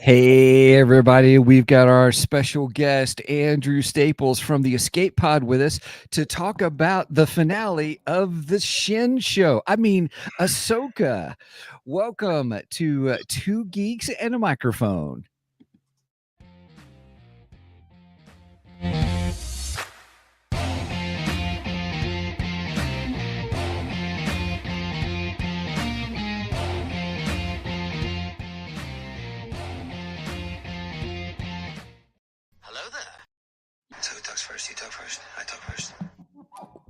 Hey, everybody. We've got our special guest, Andrew Staples from the Escape Pod with us to talk about the finale of the Shin show. Ahsoka. Welcome to Two Geeks and a Microphone. Hello there. So who talks first? You talk first. I talk first.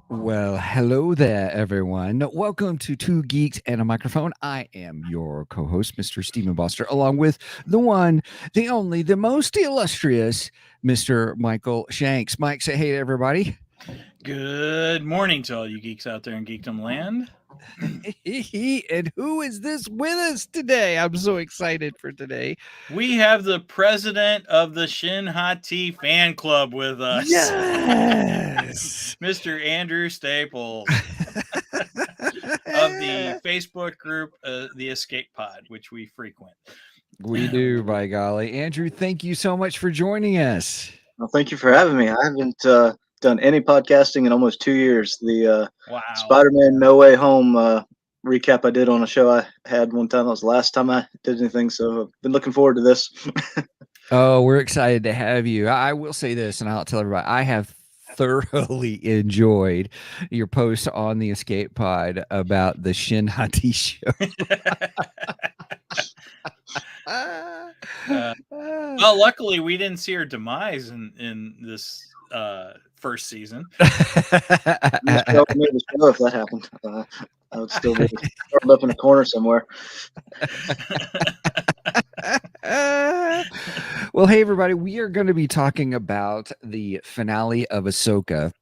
Well, hello there, everyone. Welcome to Two Geeks and a Microphone. I am your co-host, Mr. Stephen Boster, along with the one, the only, the most illustrious Mr. Michael Shanks. Mike, say hey to everybody. Good morning to all you geeks out there in Geekdom Land. And who is this with us today? I'm so excited for today. We have the president of the Shin Hottie fan club with us. Yes. Mr. Andrew Staples of the Facebook group, The Escape Pod, which we frequent. We do, by golly. Andrew, thank you so much for joining us. Well, thank you for having me. I haven't done any podcasting in almost 2 years. The Wow. Spider-Man No Way Home recap I did on a show I had one time. That was the last time I did anything, so I've been looking forward to this. Oh, we're excited to have you. I will say this, and I'll tell everybody, I have thoroughly enjoyed your post on the Escape Pod about the Shin Hati show. Well, luckily we didn't see her demise in this first season. You show me the show if that happened. I would still be curled up in a corner somewhere. Well, hey, everybody, we are going to be talking about the finale of Ahsoka.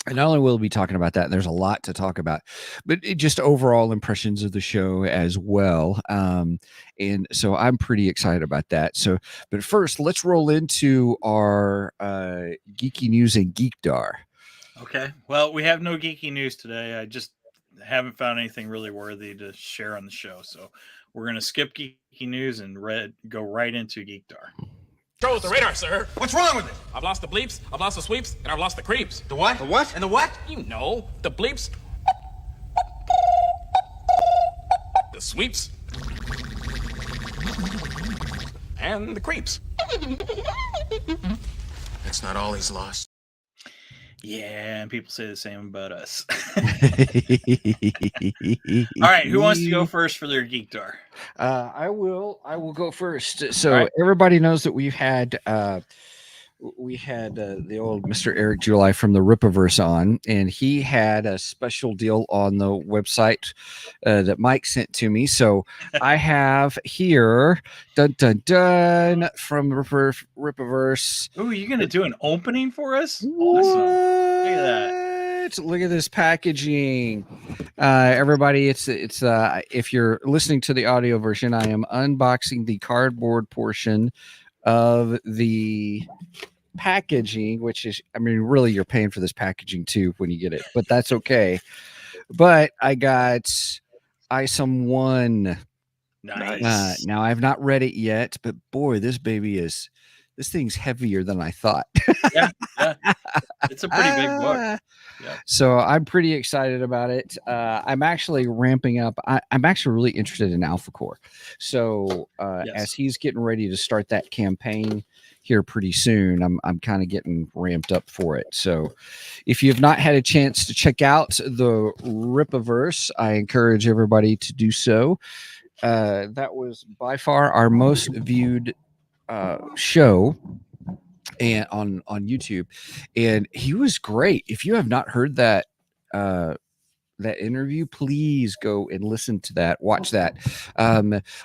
And not only will we be talking about that, there's a lot to talk about, but just overall impressions of the show as well. And so I'm pretty excited about that. So, but first, let's roll into our geeky news and geekdar. Okay. Well, we have no geeky news today. I just haven't found anything really worthy to share on the show. So we're going to skip geeky news and go right into geekdar. Control the radar, sir. What's wrong with it? I've lost the bleeps, I've lost the sweeps, and I've lost the creeps. The what? The what? And the what? You know, the bleeps, the sweeps, and the creeps. That's not all he's lost. Yeah, and people say the same about us. All right, who wants to go first for their geekdar? I will go first. So right. Everybody knows that we've had the old Mr. Eric July from the Rippaverse on, and he had a special deal on the website that Mike sent to me. So I have here, dun dun dun, from Rippaverse. Ooh, you gonna do an opening for us? What? Awesome. Look at that. Look at this packaging. Everybody, it's if you're listening to the audio version, I am unboxing the cardboard portion of the packaging, which is, I mean, really you're paying for this packaging too when you get it, but that's okay. But I got ISOM 1. Nice. Now I've not read it yet, but boy, this thing's heavier than I thought. Yeah. It's a pretty big book. Yeah. So I'm pretty excited about it. I'm actually ramping up. I'm actually really interested in Alpha Core. So as he's getting ready to start that campaign here pretty soon, I'm kind of getting ramped up for it. So if you've not had a chance to check out the Rippaverse, I encourage everybody to do so. That was by far our most viewed show and on YouTube, and he was great. If you have not heard that interview, please go and listen to that, watch that.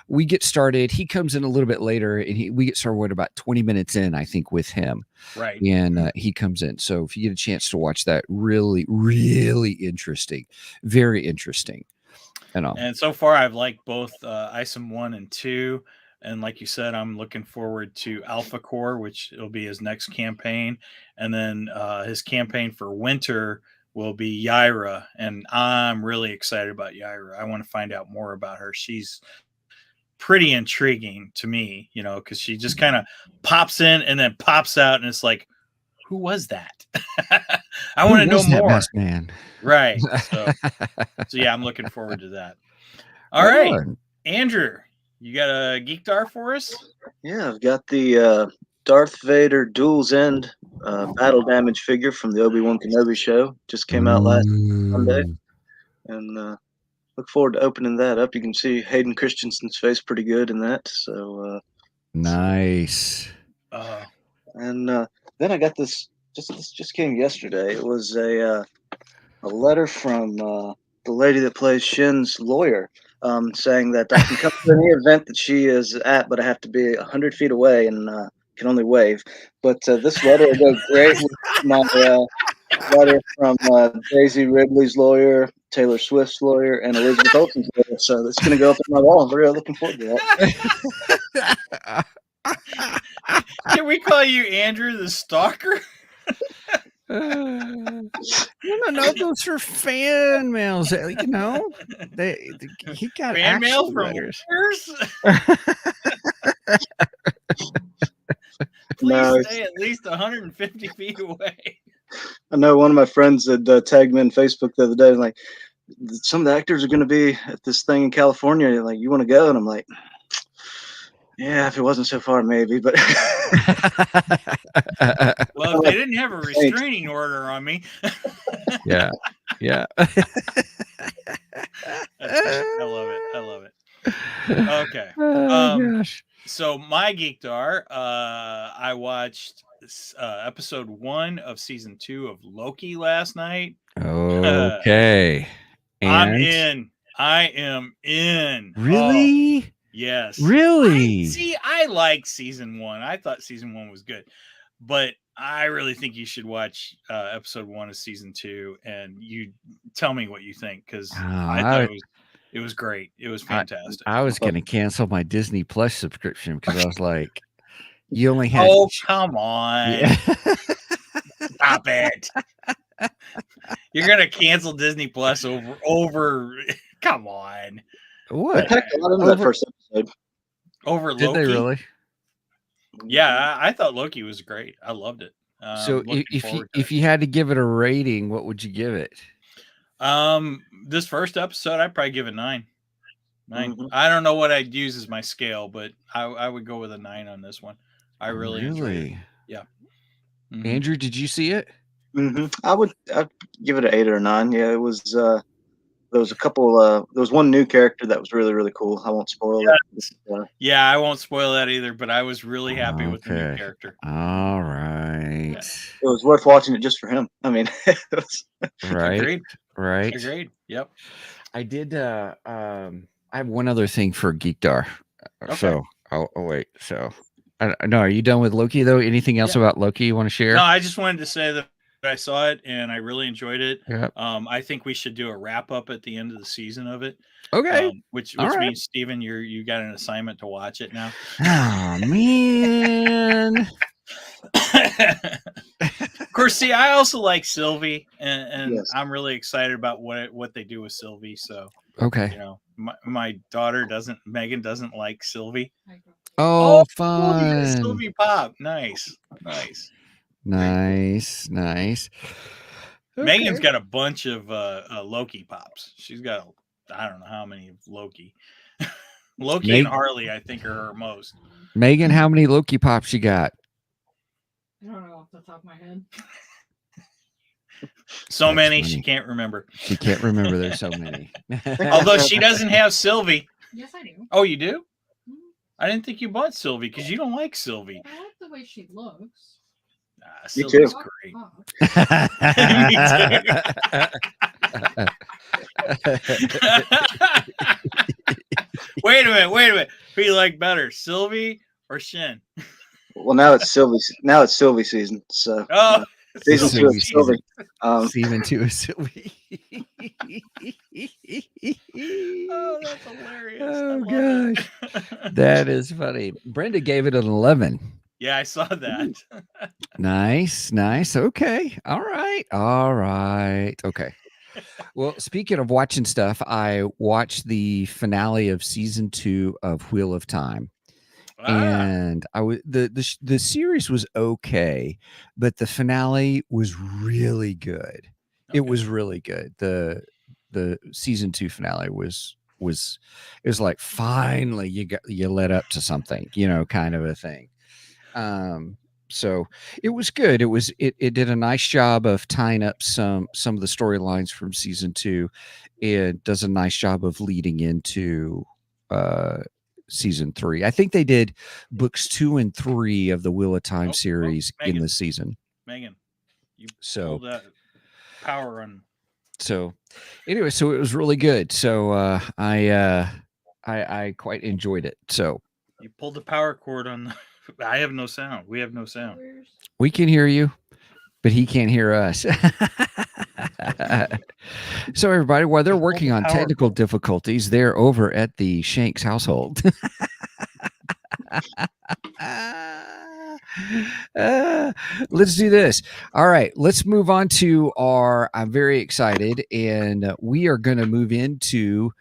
We get started, he comes in a little bit later, and we get started about 20 minutes in, I think, with him, right? And he comes in, so if you get a chance to watch that, really interesting, very interesting. And so far I've liked both ISOM 1 and 2. And like you said, I'm looking forward to Alpha Core, which will be his next campaign. And then his campaign for winter will be Yaira. And I'm really excited about Yaira. I want to find out more about her. She's pretty intriguing to me, you know, because she just kind of pops in and then pops out, and it's like, who was that? I want to know more. Masked man? Right. So yeah, I'm looking forward to that. All right, Andrew, you got a Geek Dar for us? Yeah, I've got the Darth Vader Duel's End battle damage figure from the Obi-Wan Kenobi show. Just came out last Sunday, and look forward to opening that up. You can see Hayden Christensen's face pretty good in that. So nice. And then I got this. This just came yesterday. It was a letter from the lady that plays Shin's lawyer, saying that I can come to any event that she is at, but I have to be 100 feet away and can only wave. But this letter will go great with my letter from Daisy Ridley's lawyer, Taylor Swift's lawyer, and Elizabeth Olsen's lawyer. So that's going to go up on my wall. I'm really looking forward to that. Can we call you Andrew the Stalker? No, those are fan mails. You know, he got fan mail from letters. Please stay at least 150 feet away. I know one of my friends had tagged me on Facebook the other day, like, some of the actors are going to be at this thing in California. Like, you want to go? And I'm like, yeah, if it wasn't so far, maybe. But well, if they didn't have a restraining order on me. Yeah. I love it. Okay. Gosh. So my Geek Dar, I watched episode 1 of season 2 of Loki last night. Okay. I am in. Really? Oh, yes. Really? I like season 1. I thought season 1 was good, but I really think you should watch episode 1 of season 2, and you tell me what you think, because I thought it was great. It was fantastic. I was going to cancel my Disney Plus subscription because I was like, you only had. Oh, come on. Yeah. Stop it. You're going to cancel Disney Plus over. Come on. What? I packed a lot into that first episode. Over Loki. Did they really? Yeah, I thought Loki was great. I loved it. So if you had to give it a rating, what would you give it? This first episode, I'd probably give it 9. Mm-hmm. I don't know what I'd use as my scale, but I would go with a 9 on this one. I really enjoyed it. Yeah. Mm-hmm. Andrew, did you see it? Mm-hmm. I'd give it an 8 or a 9. Yeah, it was. There was a couple. There was one new character that was really, really cool. I won't spoil it. Yeah, I won't spoil that either. But I was really happy with the new character. All right. Yeah. It was worth watching it just for him. I mean, it was... Right. Agreed. Right. Agreed. Yep. I did. I have one other thing for Geek Dar. Okay. So I'll wait. So no, are you done with Loki though? Anything else about Loki you want to share? No, I just wanted to say that I saw it and I really enjoyed it. Yep. I think we should do a wrap up at the end of the season of it. Okay. Which means, Steven, you got an assignment to watch it now. Oh man. Of course, see, I also like Sylvie, and yes. I'm really excited about what they do with Sylvie. So okay, you know, my daughter Megan doesn't like Sylvie. Oh, fun. Sylvie Pop, nice. Okay. Megan's got a bunch of Loki pops. She's got I don't know how many of Loki. Loki and Harley, I think, are her most. Megan, how many Loki pops you got? I don't know off the top of my head. So many, funny. She can't remember. She can't remember. There's so many. Although she doesn't have Sylvie. Yes, I do. Oh, you do? Mm-hmm. I didn't think you bought Sylvie because you don't like Sylvie. I like the way she looks. Sylvie's great. Wait a minute. Who you like better, Sylvie or Shin? Well, now it's Sylvie season. So season 2 is Sylvie. Season 2 is Sylvie. Oh, that's hilarious! Oh gosh, that is funny. Brenda gave it an 11. Yeah, I saw that. Nice. Okay. All right. Okay. Well, speaking of watching stuff, I watched the finale of season 2 of Wheel of Time. And I was the series was okay, but the finale was really good. It was really good. The season 2 finale was it was like finally you led up to something, kind of a thing. So it was good. It did a nice job of tying up some of the storylines from season 2. It does a nice job of leading into season 3. I think they did books 2 and 3 of the Wheel of Time series in the season. Megan, you pulled that power on. So anyway, so it was really good. So I quite enjoyed it. So you pulled the power cord on. I have no sound. We have no sound. We can hear you, but he can't hear us. So everybody, while they're working on technical difficulties, they're over at the Shanks household. Let's do this. All right, let's move on to I'm very excited, and we are going to move into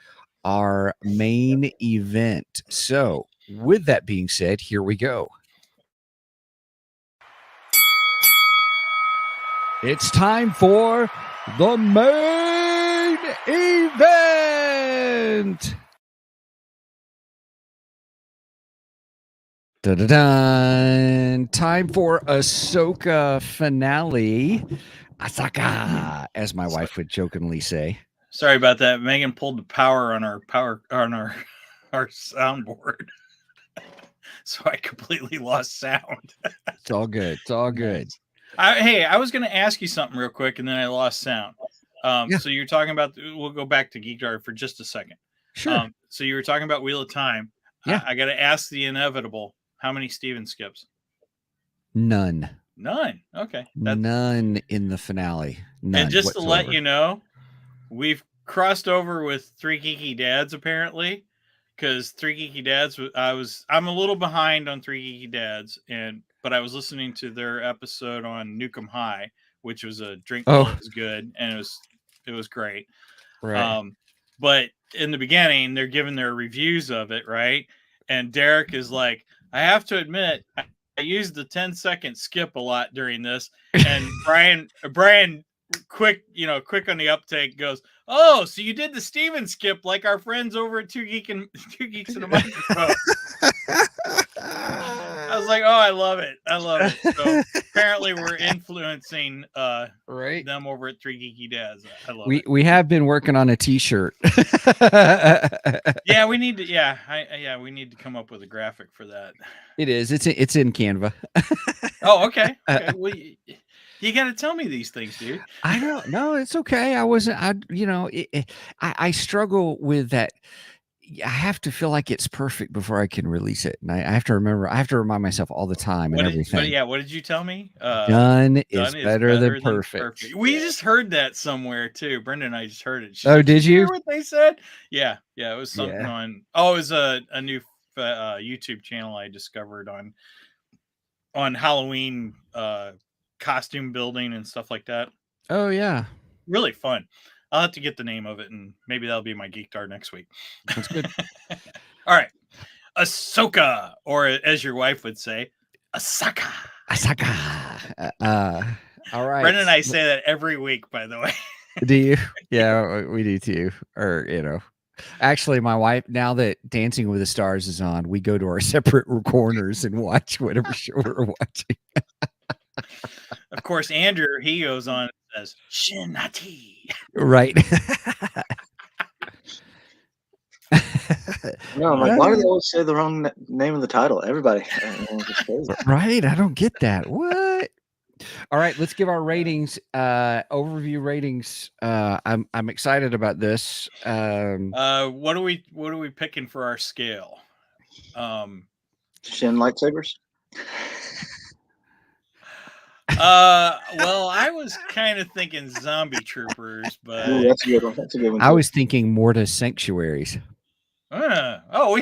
our main event. So with that being said, here we go. It's time for the main event. Da-da-dun. Time for Ahsoka finale. Ashoka, as my wife would jokingly say. Sorry about that. Megan pulled the power on our soundboard. So I completely lost sound. It's all good. It's all good. Hey, I was going to ask you something real quick, and then I lost sound. So you're talking about, we'll go back to Geek Jar for just a second. Sure. So you were talking about Wheel of Time. Yeah. I got to ask the inevitable. How many Steven skips? None. Okay. None in the finale. None and just whatsoever. To let you know, we've crossed over with Three Geeky Dads, apparently. Because Three Geeky Dads, I'm a little behind on Three Geeky Dads, but I was listening to their episode on Nukem High, which was a drink that was good, and it was great. Right. But in the beginning, they're giving their reviews of it, right? And Derek is like, I have to admit, I used the 10-second skip a lot during this, and Brian, quick on the uptake goes, oh, so you did the Steven skip like our friends over at Two Geeks and a Microphone. I was like, oh, I love it. So apparently we're influencing them over at Three Geeky Dads. I love it. We have been working on a t-shirt. Yeah, we need to we need to come up with a graphic for that. It is. It's in Canva. Oh, okay. Well, you got to tell me these things, dude. I don't know. It's okay. I struggle with that. I have to feel like it's perfect before I can release it. And I have to remind myself all the time and everything. What did you tell me? Done is better than perfect. We just heard that somewhere too. Brenda and I just heard it. Did you hear what they said? Yeah. It was something on. Oh, it was a new YouTube channel I discovered on Halloween costume building and stuff like that. Oh yeah, really fun. I'll have to get the name of it, and maybe that'll be my Geek Dart next week. That's good. All right. Ahsoka, or as your wife would say, Ashoka. All right. Brendan and I say that every week, by the way. Do you? Yeah, we do too. Or, actually, my wife, now that Dancing with the Stars is on, we go to our separate corners and watch whatever show we're watching. Of course, Andrew, he goes on and says, Shin, Hottie. Right. No, I'm like, why do they always say the wrong name of the title? Everybody. Right. I don't get that. What? All right, let's give our ratings. Overview ratings. I'm excited about this. What are we picking for our scale? Shin lightsabers. Well, I was kind of thinking zombie troopers, but that's a good one. That's a good one. I was thinking Mortis sanctuaries. We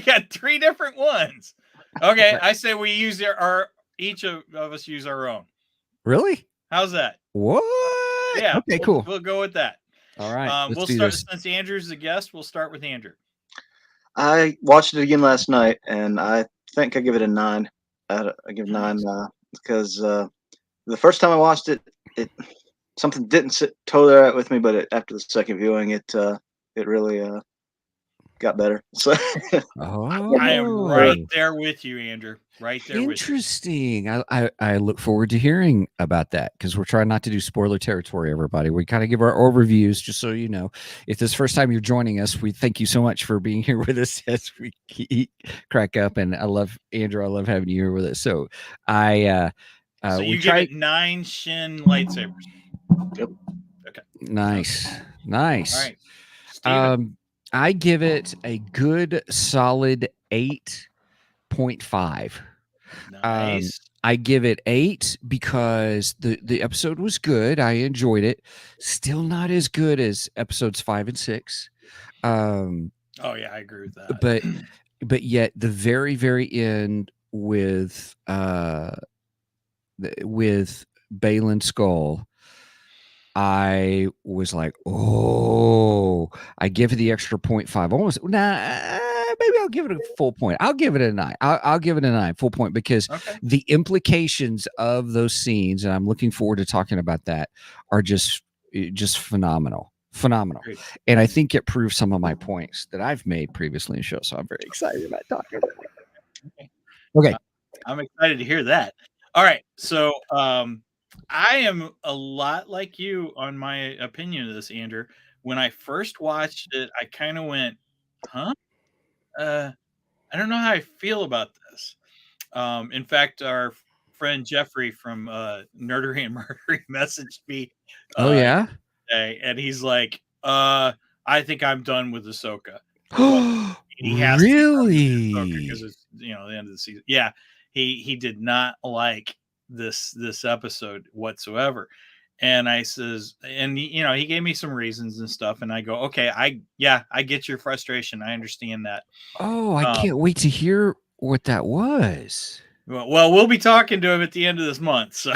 got 3 different ones. Okay, I say we use each of us use our own. Really? How's that? What? Yeah. Okay, cool. We'll go with that. All right, let's We'll do start this. since Andrew's the guest. We'll start with Andrew. I watched it again last night, and I think I give it a 9. I give 9 because the first time I watched it, something didn't sit totally right with me, but after the second viewing, it really got better. So I am right there with you, Andrew. Right there with you. Interesting. I look forward to hearing about that because we're trying not to do spoiler territory, everybody. We kind of give our overviews just so you know. If this is the first time you're joining us, we thank you so much for being here with us as we crack up. And I love, Andrew, I love having you here with us. So so you give it 9 Shin lightsabers. Yep. Okay. Nice. Nice. All right. Steven. I give it a good solid 8.5. Nice. I give it 8 because the episode was good. I enjoyed it. Still not as good as episodes 5 and 6. Oh yeah, I agree with that. But yet the very, very end with Balan Skoll, I was like, oh, I give it the extra 0.5. Almost, maybe I'll give it a full point. I'll give it a 9. I'll give it a 9, full point, because the implications of those scenes, and I'm looking forward to talking about that, are just phenomenal. Great. And I think it proves some of my points that I've made previously in the show. So I'm very excited about talking about it. Okay. I'm excited to hear that. All right. So, I am a lot like you on my opinion of this, Andrew. When I first watched it, I kind of went, huh? I don't know how I feel about this. In fact, our friend Jeffrey from Nerdery and Murdery messaged me today, and he's like, I think I'm done with Ahsoka. He has really? Because it's the end of the season. Yeah, he did not like this episode whatsoever. And I says, and he gave me some reasons and stuff, and I go, okay, I get your frustration. I understand that. Oh, I can't wait to hear what that was. Well, we'll be talking to him at the end of this month, so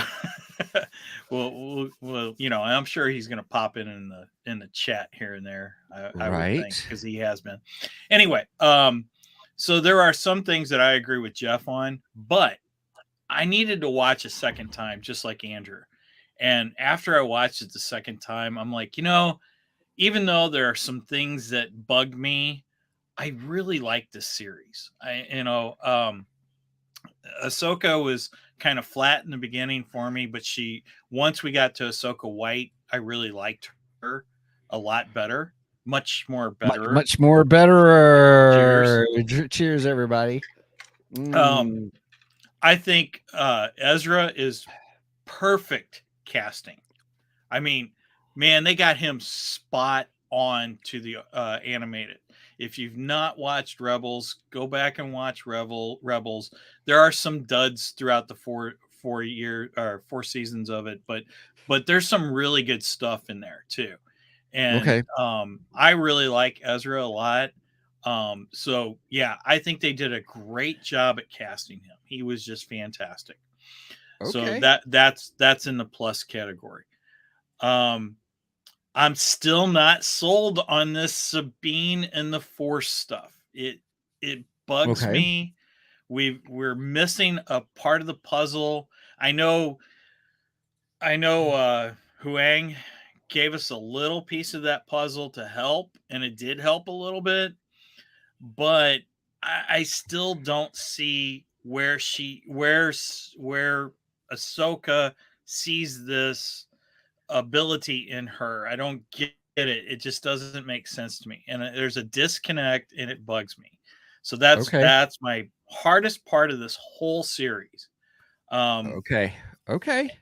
we'll I'm sure he's going to pop in the chat here and there. I would think, because he has been. Anyway, so there are some things that I agree with Jeff on, but I needed to watch a second time, just like Andrew. And after I watched it the second time, I'm like, even though there are some things that bug me, I really like this series. Ahsoka was kind of flat in the beginning for me, but once we got to Ahsoka White, I really liked her a lot better. Much more better. Much more better. Cheers, everybody. I think Ezra is perfect casting. I mean, man, they got him spot on to the animated. If you've not watched Rebels, go back and watch Rebels. There are some duds throughout the four seasons of it, but there's some really good stuff in there too. And I really like Ezra a lot. So yeah, I think they did a great job at casting him. He was just fantastic. So that's in the plus category. I'm still not sold on this Sabine and the Force stuff. It bugs me. We're missing a part of the puzzle. I know Huang gave us a little piece of that puzzle to help, and it did help a little bit, but I still don't see where Ahsoka sees this ability in her. I don't get it. It just doesn't make sense to me, and there's a disconnect, and it bugs me. So that's my hardest part of this whole series. Okay.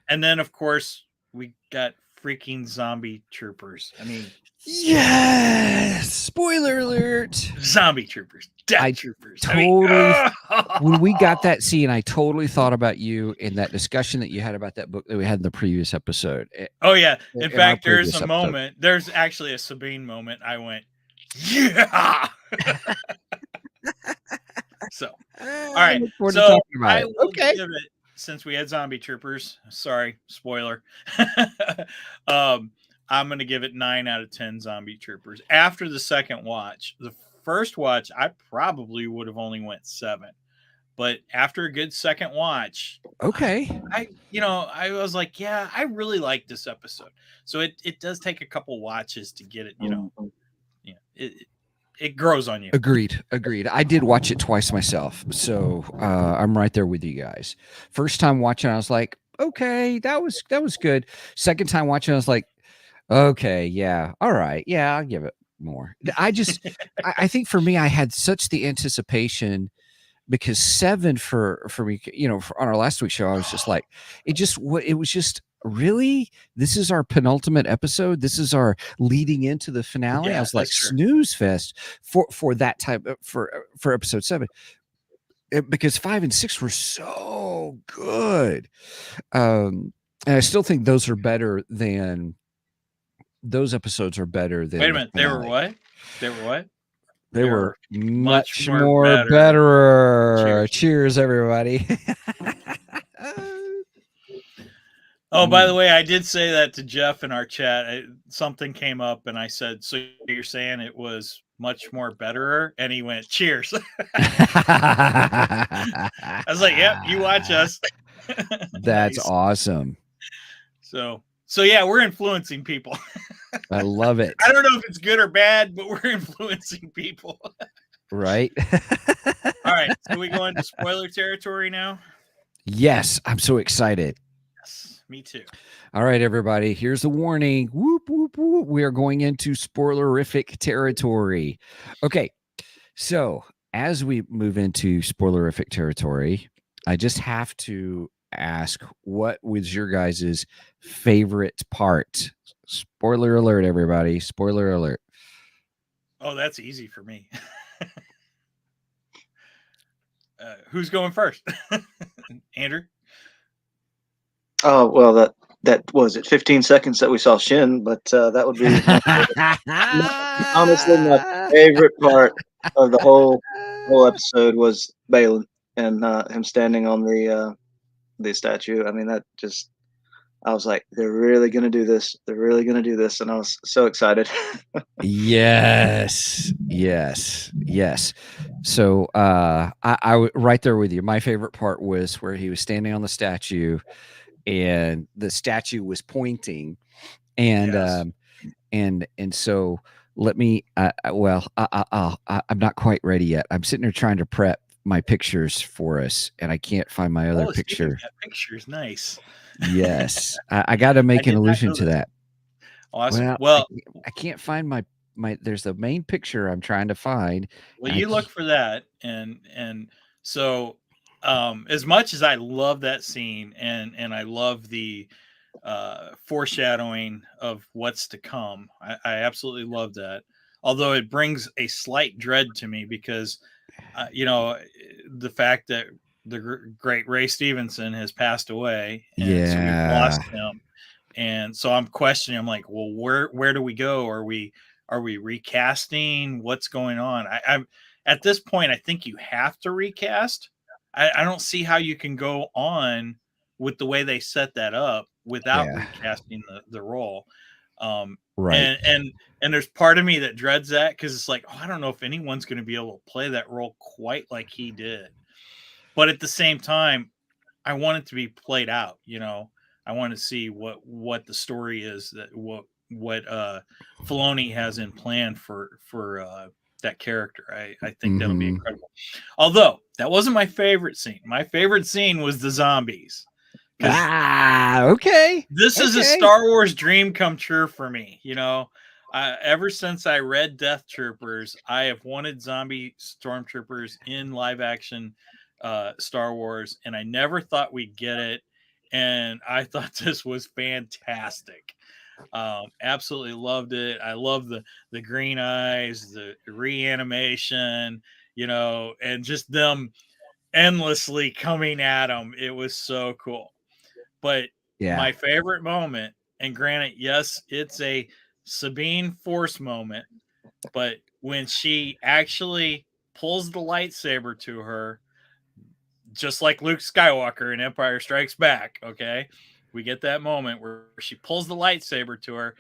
And then of course we got freaking zombie troopers. I mean, yes. Spoiler alert. Zombie troopers. Death troopers. When we got that scene, I totally thought about you in that discussion that you had about that book that we had in the previous episode. Oh yeah. In fact, there's a moment. There's actually a Sabine moment. I went, yeah. So, all right. So I will give it, since we had zombie troopers. Sorry, spoiler. I I'm going to give it 9 out of 10 zombie troopers. After the second watch, the first watch, I probably would have only went 7. But after a good second watch, Okay. I was like, yeah, I really like this episode. So it does take a couple watches to get it, it grows on you. Agreed. I did watch it twice myself, so I'm right there with you guys. First time watching, I was like, okay, that was good. Second time watching, I was like, okay, yeah, all right, yeah, I'll give it more. I I think for me, I had such the anticipation because 7 for me, on our last week's show, I was just like, it was just really, this is our penultimate episode. This is our leading into the finale. Yeah, I was like, that's true. snooze fest for that type of, for episode 7. Because 5 and 6 were so good. And I still think those are better than those episodes are better than. Wait a minute, they were what? They were what? They were much more better. better. Cheers, everybody. Oh, by the way, I did say that to Jeff in our chat. Something came up, and I said, "So you're saying it was much more betterer?" And he went, "Cheers." I was like, "Yep, you watch us." That's Nice. Awesome. So yeah, we're influencing people. I love it. I don't know if it's good or bad, but we're influencing people. Right. All right, so we go into spoiler territory now. Yes, I'm so excited. Yes, me too. All right, everybody. Here's the warning. Whoop, whoop, whoop. We are going into spoilerific territory. Okay. So as we move into spoilerific territory, I just have to ask, what was your guys' favorite part? Spoiler alert, everybody. Spoiler alert. Oh, that's easy for me. Who's going first? Andrew? Oh, well, that was it 15 seconds that we saw Shin, but that would be honestly my favorite part of the whole episode was Balan and him standing on the statue. I mean, I was like, they're really gonna do this. They're really gonna do this, and I was so excited. Yes. So I right there with you. My favorite part was where he was standing on the statue and the statue was pointing, and Yes. And so let me I'm not quite ready yet. I'm sitting there trying to prep my pictures for us, and I can't find my other picture. That picture's nice. Yes. I got to make an allusion to that. Awesome. Well, I can't find my there's the main picture I'm trying to find. Well, you look for that, and so as much as I love that scene and I love the foreshadowing of what's to come, I absolutely love that. Although it brings a slight dread to me because the fact that the great Ray Stevenson has passed away, and so we've lost him, and so I'm questioning. I'm like, well, where do we go? Are we recasting? What's going on? I'm at this point, I think you have to recast. I don't see how you can go on with the way they set that up without recasting the role. Right. And there's part of me that dreads that because it's like, I don't know if anyone's going to be able to play that role quite like he did. But at the same time, I want it to be played out. I want to see what the story is, that what Filoni has in plan for that character. I think that'll be incredible. Although that wasn't my favorite scene. My favorite scene was the zombies. Okay. This is a Star Wars dream come true for me. Ever since I read Death Troopers, I have wanted zombie stormtroopers in live action Star Wars, and I never thought we'd get it. And I thought this was fantastic. Absolutely loved it. I love the green eyes, the reanimation, and just them endlessly coming at them. It was so cool. But my favorite moment, and granted, yes, it's a Sabine Force moment, but when she actually pulls the lightsaber to her, just like Luke Skywalker in Empire Strikes Back, okay? We get that moment where she pulls the lightsaber to her.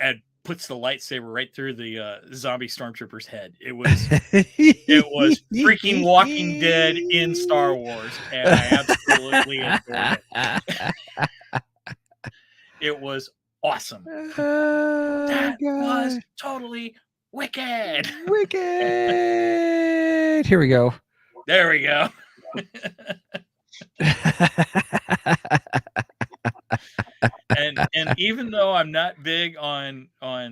and puts the lightsaber right through the zombie stormtrooper's head. It was freaking Walking Dead in Star Wars, and I absolutely adored it. It was awesome. That was totally wicked. Wicked. Here we go. There we go. and even though I'm not big on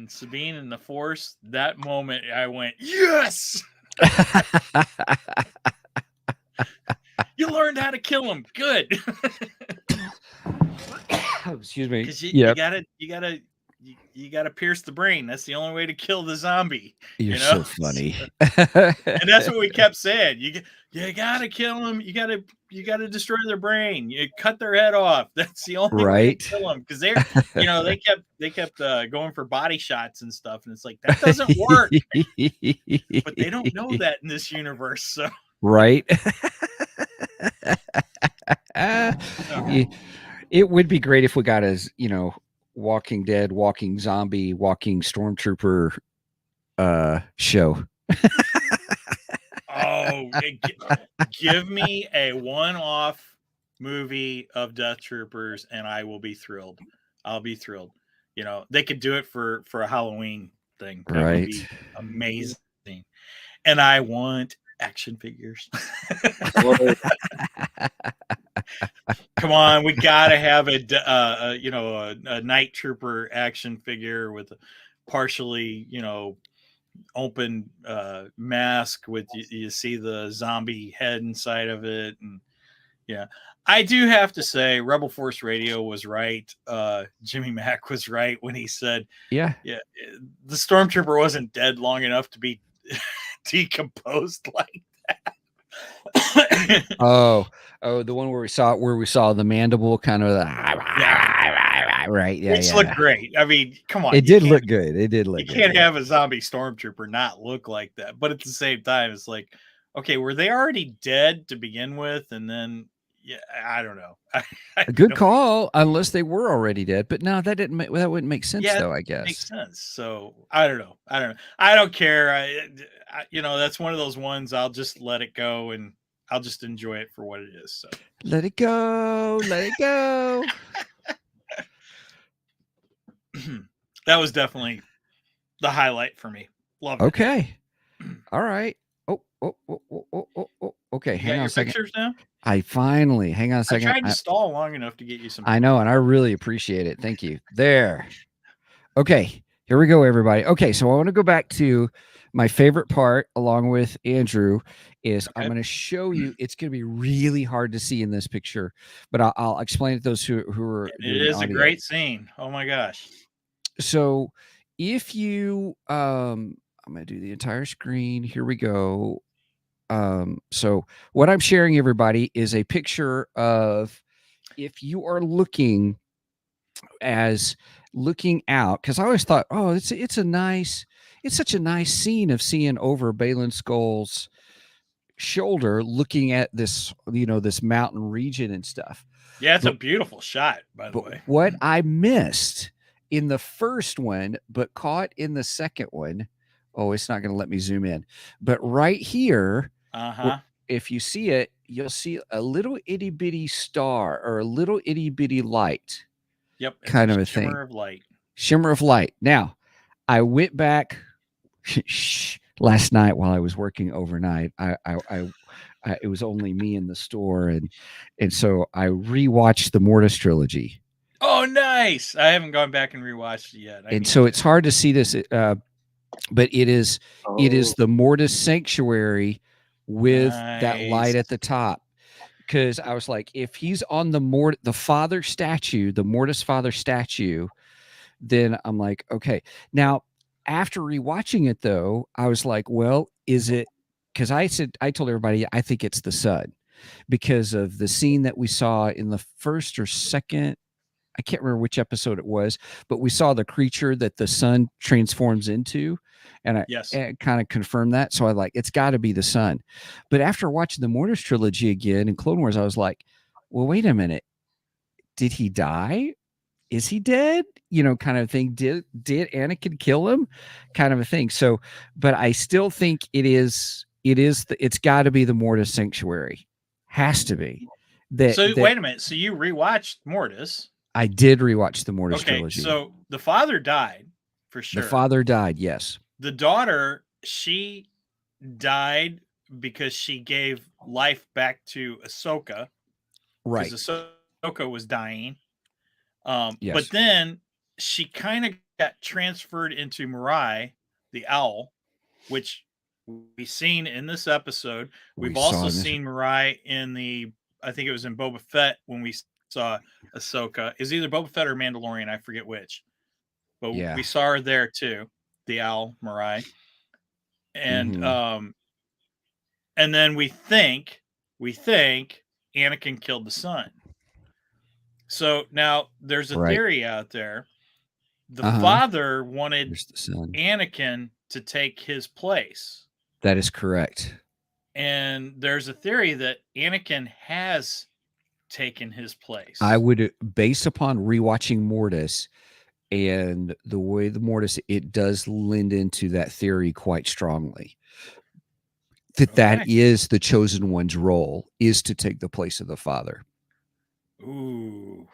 Sabine and the Force, that moment I went, yes. You learned how to kill him. Good. Excuse me. Because you gotta pierce the brain. That's the only way to kill the zombie. You're so funny. And that's what we kept saying. You gotta kill them. You gotta destroy their brain. You cut their head off. That's the only way to kill them. Because they kept going for body shots and stuff, and it's like that doesn't work. But they don't know that in this universe. So right. It would be great if we got as Walking Dead, Walking Zombie, Walking Stormtrooper show. Oh, give me a one-off movie of Death Troopers, and I will be thrilled. I'll be thrilled. They could do it for a Halloween thing. That would be amazing. And I want action figures. Come on, we gotta have a night trooper action figure with a partially open mask with you see the zombie head inside of it. And yeah, I do have to say Rebel Force Radio was right. Jimmy Mack was right when he said the stormtrooper wasn't dead long enough to be decomposed like that. Oh, the one where we saw the mandible kind of right. Yeah, which looked great. I mean, come on. It did look good. It did look good. You can't have a zombie stormtrooper not look like that. But at the same time, it's like, okay, were they already dead to begin with? And then, I don't know. A good call, unless they were already dead. But no, that wouldn't make sense, though, I guess. Makes sense. So I don't know. I don't care. I that's one of those ones I'll just let it go and I'll just enjoy it for what it is. So let it go. Let it go. That was definitely the highlight for me. Love it. Okay. All right. Oh. Okay. Hang on a second. Pictures now? Hang on a second. I tried to stall long enough to get you some. I know, and I really appreciate it. Thank you. There. Okay. Here we go, everybody. Okay. So I want to go back to my favorite part, along with Andrew, is I'm going to show you. It's going to be really hard to see in this picture, but I'll explain it to those who are. It is a great scene. Oh my gosh. So if you, I'm going to do the entire screen. Here we go. So what I'm sharing, everybody, is a picture of if you are looking out, because I always thought, oh, it's such a nice scene of seeing over Balan Skoll's shoulder, looking at this, this mountain region and stuff. Yeah, it's a beautiful shot, by the way. What I missed in the first one, but caught in the second one, it's not going to let me zoom in, but right here, if you see it, you'll see a little itty bitty star or a little itty bitty light. Yep. Kind of a thing. Shimmer of light. Now, I went back last night while I was working overnight. It was only me in the store, and so I rewatched the Mortis trilogy. Oh, nice! I haven't gone back and rewatched it yet. So it's hard to see this, but it is the Mortis sanctuary with that light at the top. Because I was like, if he's on the father statue, the Mortis father statue, then I'm like, okay. Now, after rewatching it, though, I was like, well, is it? Because I told everybody, I think it's the sun, because of the scene that we saw in the first or second. I can't remember which episode it was, but we saw the creature that the sun transforms into, and I kind of confirmed that. So I like, it's got to be the sun. But after watching the Mortis trilogy again in Clone Wars, I was like, well, wait a minute. Did he die? is he dead? Kind of thing. Did Anakin kill him? Kind of a thing. So, but I still think it's got to be the Mortis Sanctuary. Has to be. So wait a minute. So you rewatched Mortis? I did rewatch the Mortis trilogy. So the father died for sure. The father died. Yes. The daughter, she died because she gave life back to Ahsoka. Right. Because Ahsoka was dying. Yes. But then she kind of got transferred into Mirai, the owl, which we've seen in this episode. We've also seen Mirai in I think it was in Boba Fett when we saw Ahsoka. Is either Boba Fett or Mandalorian, I forget which. But we saw her there too, the owl, Mirai. And and then we think Anakin killed the son. So now there's a theory out there. The father wanted Anakin to take his place. That is correct. And there's a theory that Anakin has taken his place. I would, based upon rewatching Mortis and the way the Mortis, it does lend into that theory quite strongly. That is the chosen one's role, is to take the place of the father. Ooh,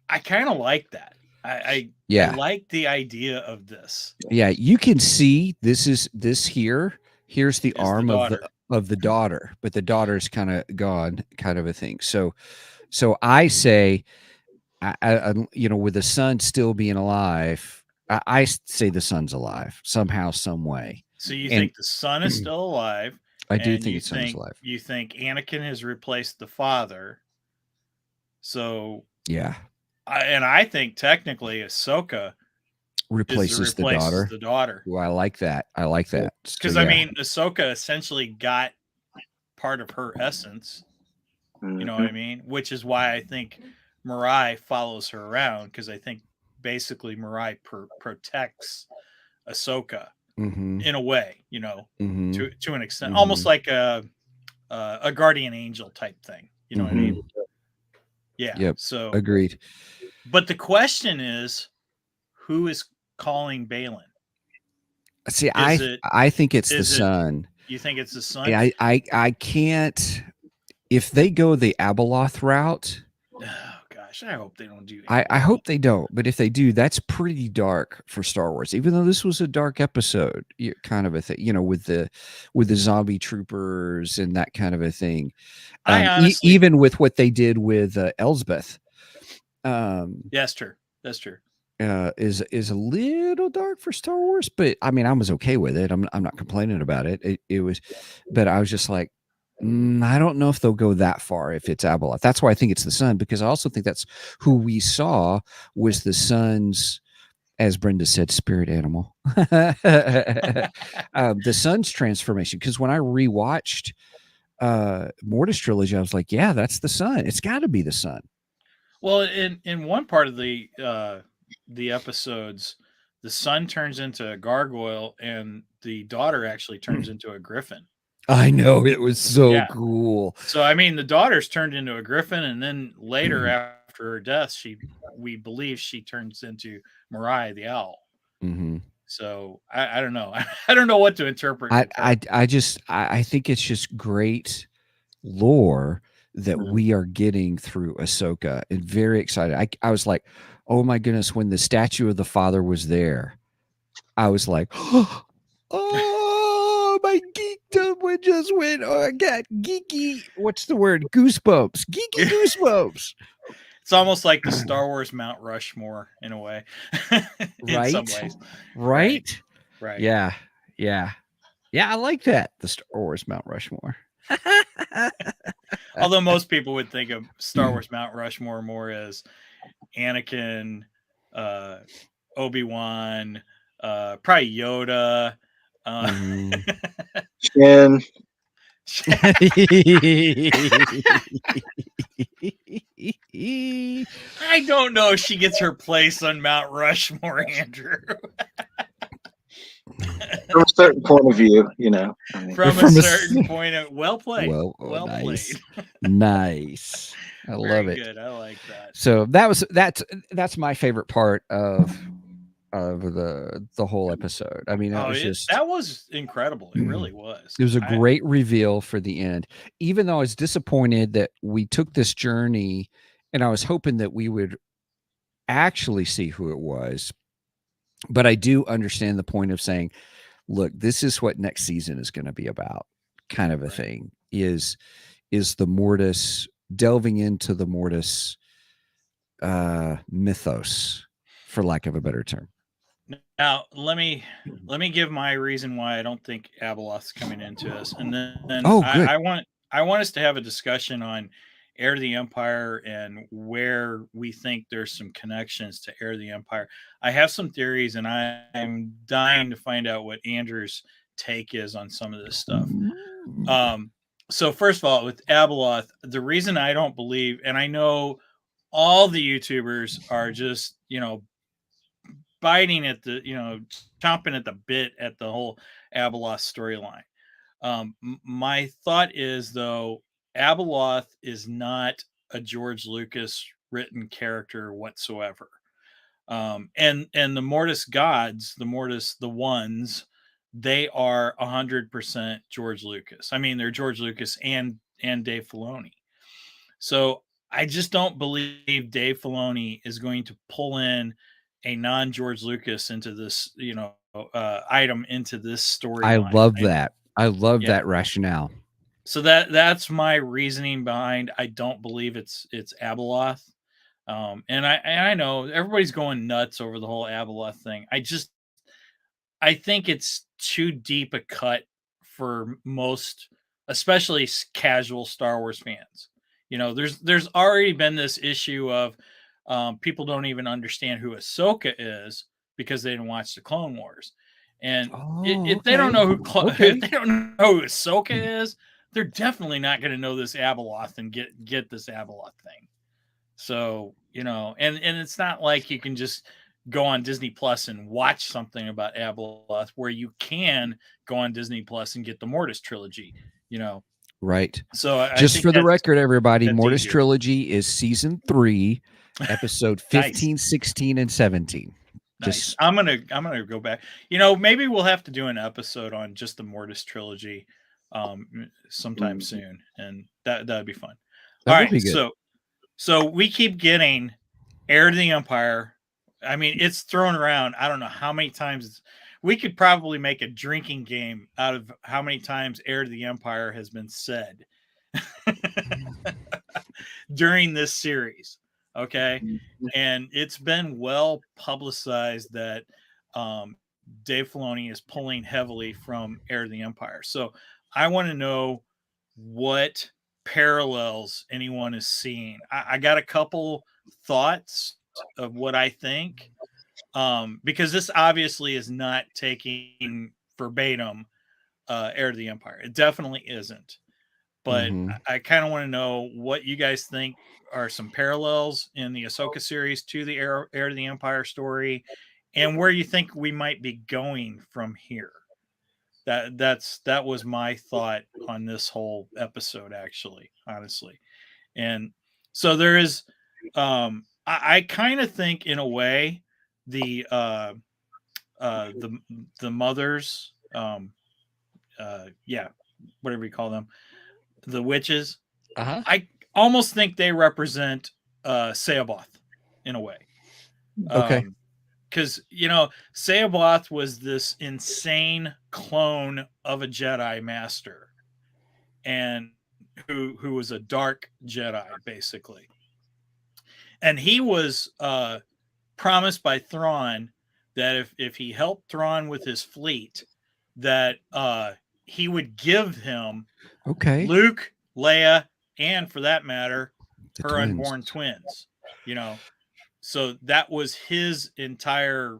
I kind of like that. I like the idea of this. Yeah, you can see here's the arm of the daughter, but the daughter's kind of gone, kind of a thing. So I say, with the son still being alive, I say the son's alive somehow, some way. So you think the son is still alive? I do think the son is alive. You think Anakin has replaced the father? So yeah, I think technically Ahsoka replaces the daughter. The daughter. Well, I like that. Because so, I mean, Ahsoka essentially got part of her essence. You know what I mean? Which is why I think Mirai follows her around, because I think basically Mirai protects Ahsoka in a way, to an extent, almost like a guardian angel type thing. You know what I mean? Yeah. Yep. So agreed. But the question is, who is calling Balan? See, I think it's the son. You think it's the son? I can't. If they go the Abeloth route, oh gosh, I hope they don't do. I hope they don't. But if they do, that's pretty dark for Star Wars. Even though this was a dark episode, kind of a thing, with the zombie troopers and that kind of a thing. Honestly, even with what they did with Elsbeth. That's true. Is a little dark for Star Wars, but I mean, I was okay with it. I'm not complaining about it. It was, but I was just like, I don't know if they'll go that far if it's Abeloth. That's why I think it's the son, because I also think that's who we saw was the son's, as Brenda said, spirit animal. The son's transformation. Because when I rewatched Mortis trilogy, I was like, yeah, that's the son. It's got to be the son. Well, in one part of the episodes, the son turns into a gargoyle and the daughter actually turns into a griffin. I know, it was so cool. So I mean, the daughter's turned into a griffin, and then later after her death, we believe she turns into Mirai the owl. So I don't know. I don't know what to interpret. I think it's just great lore that we are getting through Ahsoka, and very excited. I was like, oh my goodness, when the statue of the father was there, I was like, oh, my geekdom just went, oh, I got geeky, what's the word? Goosebumps. Geeky goosebumps. It's almost like the Star Wars Mount Rushmore in a way. In some ways. Right? Right. Yeah. I like that. The Star Wars Mount Rushmore. Although most people would think of Star Wars Mount Rushmore more as Anakin, Obi-Wan, probably Yoda, Shin. I don't know if she gets her place on Mount Rushmore, Andrew. From a certain point of view, From a certain point of well played. Well played. Nice. I love Very it. good. I like that. So that's my favorite part of the whole episode. I mean, that was just that was incredible. It really was. It was a great reveal for the end. Even though I was disappointed that we took this journey, and I was hoping that we would actually see who it was. But I do understand the point of saying, look, this is what next season is going to be about, kind of a thing. Is the Mortis, delving into the Mortis mythos, for lack of a better term. Now let me give my reason why I don't think Abeloth's coming into us, and then I want us to have a discussion on Heir to the Empire and where we think there's some connections to Heir to the Empire. I have some theories, and I'm dying to find out what Andrew's take is on some of this stuff. So first of all, with Abeloth, the reason I don't believe, and I know all the YouTubers are just, biting at the, chomping at the bit at the whole Abeloth storyline. My thought is, though, Abeloth is not a George Lucas written character whatsoever. And the Mortis gods, the ones, they are 100% George Lucas. I mean, they're George Lucas and Dave Filoni. So I just don't believe Dave Filoni is going to pull in a non-George Lucas into this, item into this story. I love that. I love that rationale. So that's my reasoning behind. I don't believe it's Abeloth. And I know everybody's going nuts over the whole Abeloth thing. I think it's too deep a cut for most, especially casual Star Wars fans. There's already been this issue of people don't even understand who Ahsoka is because they didn't watch the Clone Wars. And if they don't know who if they don't know who Ahsoka is, they're definitely not going to know this Abeloth and get this Abeloth thing. So, and it's not like you can just go on Disney Plus and watch something about Abeloth, where you can go on Disney Plus and get the Mortis trilogy, Right. So just for the record, everybody, Mortis easier. trilogy is season 3, episode 15, Nice. 16, and 17. Nice. I'm gonna go back. Maybe we'll have to do an episode on just the Mortis trilogy sometime soon, and that'd be fun. All right, so we keep getting Heir to the Empire. I mean, it's thrown around. I don't know how many times. We could probably make a drinking game out of how many times Heir to the Empire has been said during this series. Okay. And it's been well publicized that Dave Filoni is pulling heavily from Heir to the Empire. So I want to know what parallels anyone is seeing. I got a couple thoughts of what I think, because this obviously is not taking verbatim Heir to the Empire. It definitely isn't. But I kind of want to know what you guys think are some parallels in the Ahsoka series to the Heir to the Empire story, and where you think we might be going from here. That was my thought on this whole episode, actually, honestly. And so there is, I kind of think, in a way, the mothers, whatever you call them, the witches. I almost think they represent Seoboth in a way. Okay. Because Seoboth was this insane clone of a Jedi master, and who was a dark Jedi, basically. And he was promised by Thrawn that if he helped Thrawn with his fleet, that he would give him Luke, Leia, and, for that matter, her unborn twins. So that was his entire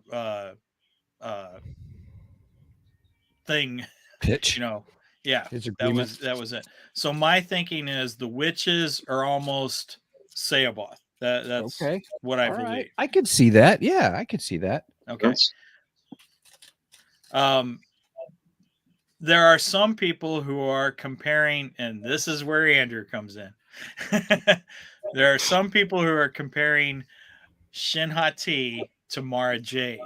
thing. Pitch. That was it. So my thinking is the witches are almost Seoboth. That's what I believe. Right. I could see that. Yeah, I could see that. Okay. There are some people who are comparing, and this is where Andrew comes in. There are some people who are comparing Shin Hati to Mara Jade.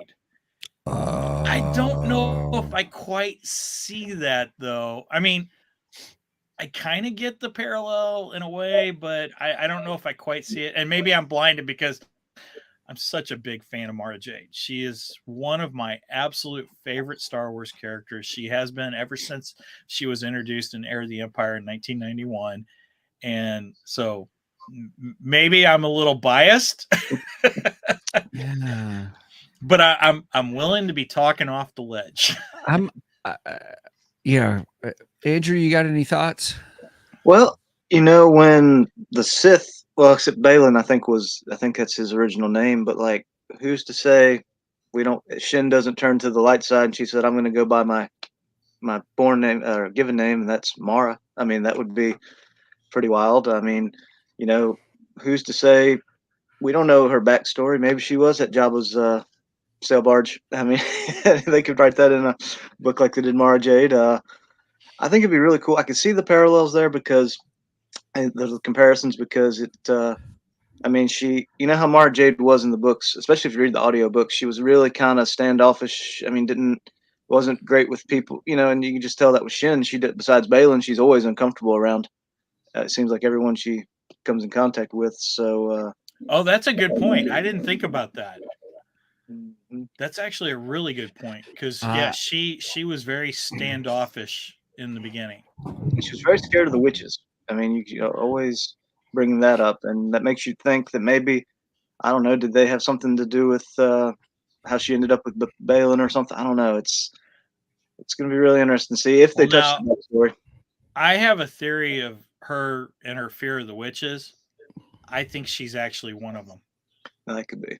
I don't know if I quite see that though. I mean, I kind of get the parallel in a way, but I don't know if I quite see it. And maybe I'm blinded because I'm such a big fan of Mara Jade. She is one of my absolute favorite Star Wars characters. She has been ever since she was introduced in Heir of the Empire in 1991. And so maybe I'm a little biased. Yeah. But I'm willing to be talking off the ledge. Yeah. Andrew, you got any thoughts? Well, when the Sith, well, except Balan, I think that's his original name, but like, who's to say Shin doesn't turn to the light side and she said, I'm going to go by my born name or given name, and that's Mara. I mean, that would be pretty wild. I mean, who's to say? We don't know her backstory. Maybe she was at Jabba's sail barge. I mean, they could write that in a book like they did Mara Jade. I think it'd be really cool. I can see the parallels there because the comparisons because it. I mean, how Mara Jade was in the books, especially if you read the audio books, she was really kind of standoffish. I mean, wasn't great with people, and you can just tell that with Shin. Besides Balan, she's always uncomfortable around. It seems like everyone she comes in contact with. So. Oh, that's a good point. I didn't think about that. That's actually a really good point because she was very standoffish in the beginning. She was very scared of the witches. I mean, you always bring that up, and that makes you think that maybe, I don't know, did they have something to do with how she ended up with Balan or something? I don't know. It's going to be really interesting to see if they touch that story. I have a theory of her and her fear of the witches. I think she's actually one of them. That could be.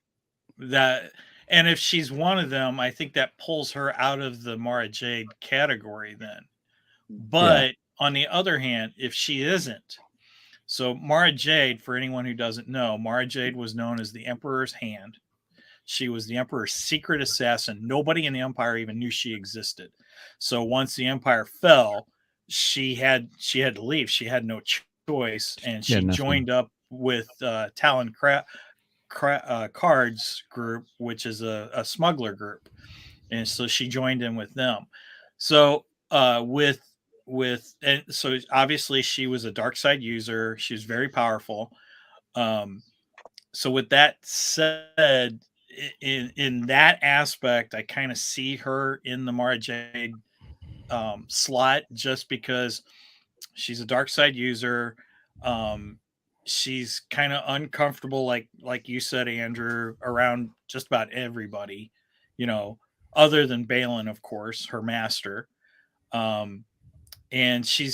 And if she's one of them, I think that pulls her out of the Mara Jade category then. But on the other hand, if she isn't, so Mara Jade, for anyone who doesn't know, Mara Jade was known as the Emperor's Hand. She was the Emperor's secret assassin. Nobody in the Empire even knew she existed. So once the Empire fell, she had to leave. She had no choice, and she joined up with Talon Card's group, which is a smuggler group, and so she joined in with them. So and so obviously she was a dark side user. She was very powerful. So with that said, in that aspect, I kind of see her in the Mara Jade slot just because she's a dark side user. She's kind of uncomfortable, like you said, Andrew, around just about everybody, other than Balan, of course, her master. And she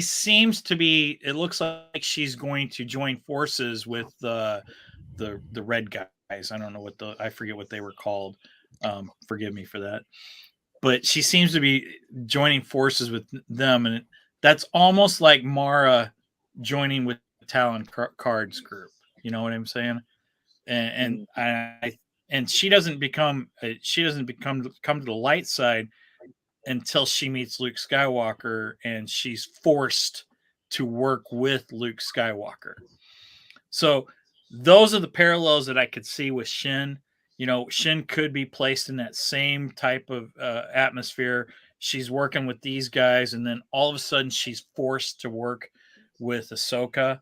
seems to be. It looks like she's going to join forces with the red guys. I don't know I forget what they were called. Forgive me for that. But she seems to be joining forces with them, and that's almost like Mara joining with Talon Card's group. You know what I'm saying? And she doesn't come to the light side until she meets Luke Skywalker, and she's forced to work with Luke Skywalker. So those are the parallels that I could see with Shin. Shin could be placed in that same type of atmosphere. She's working with these guys, and then all of a sudden she's forced to work with Ahsoka,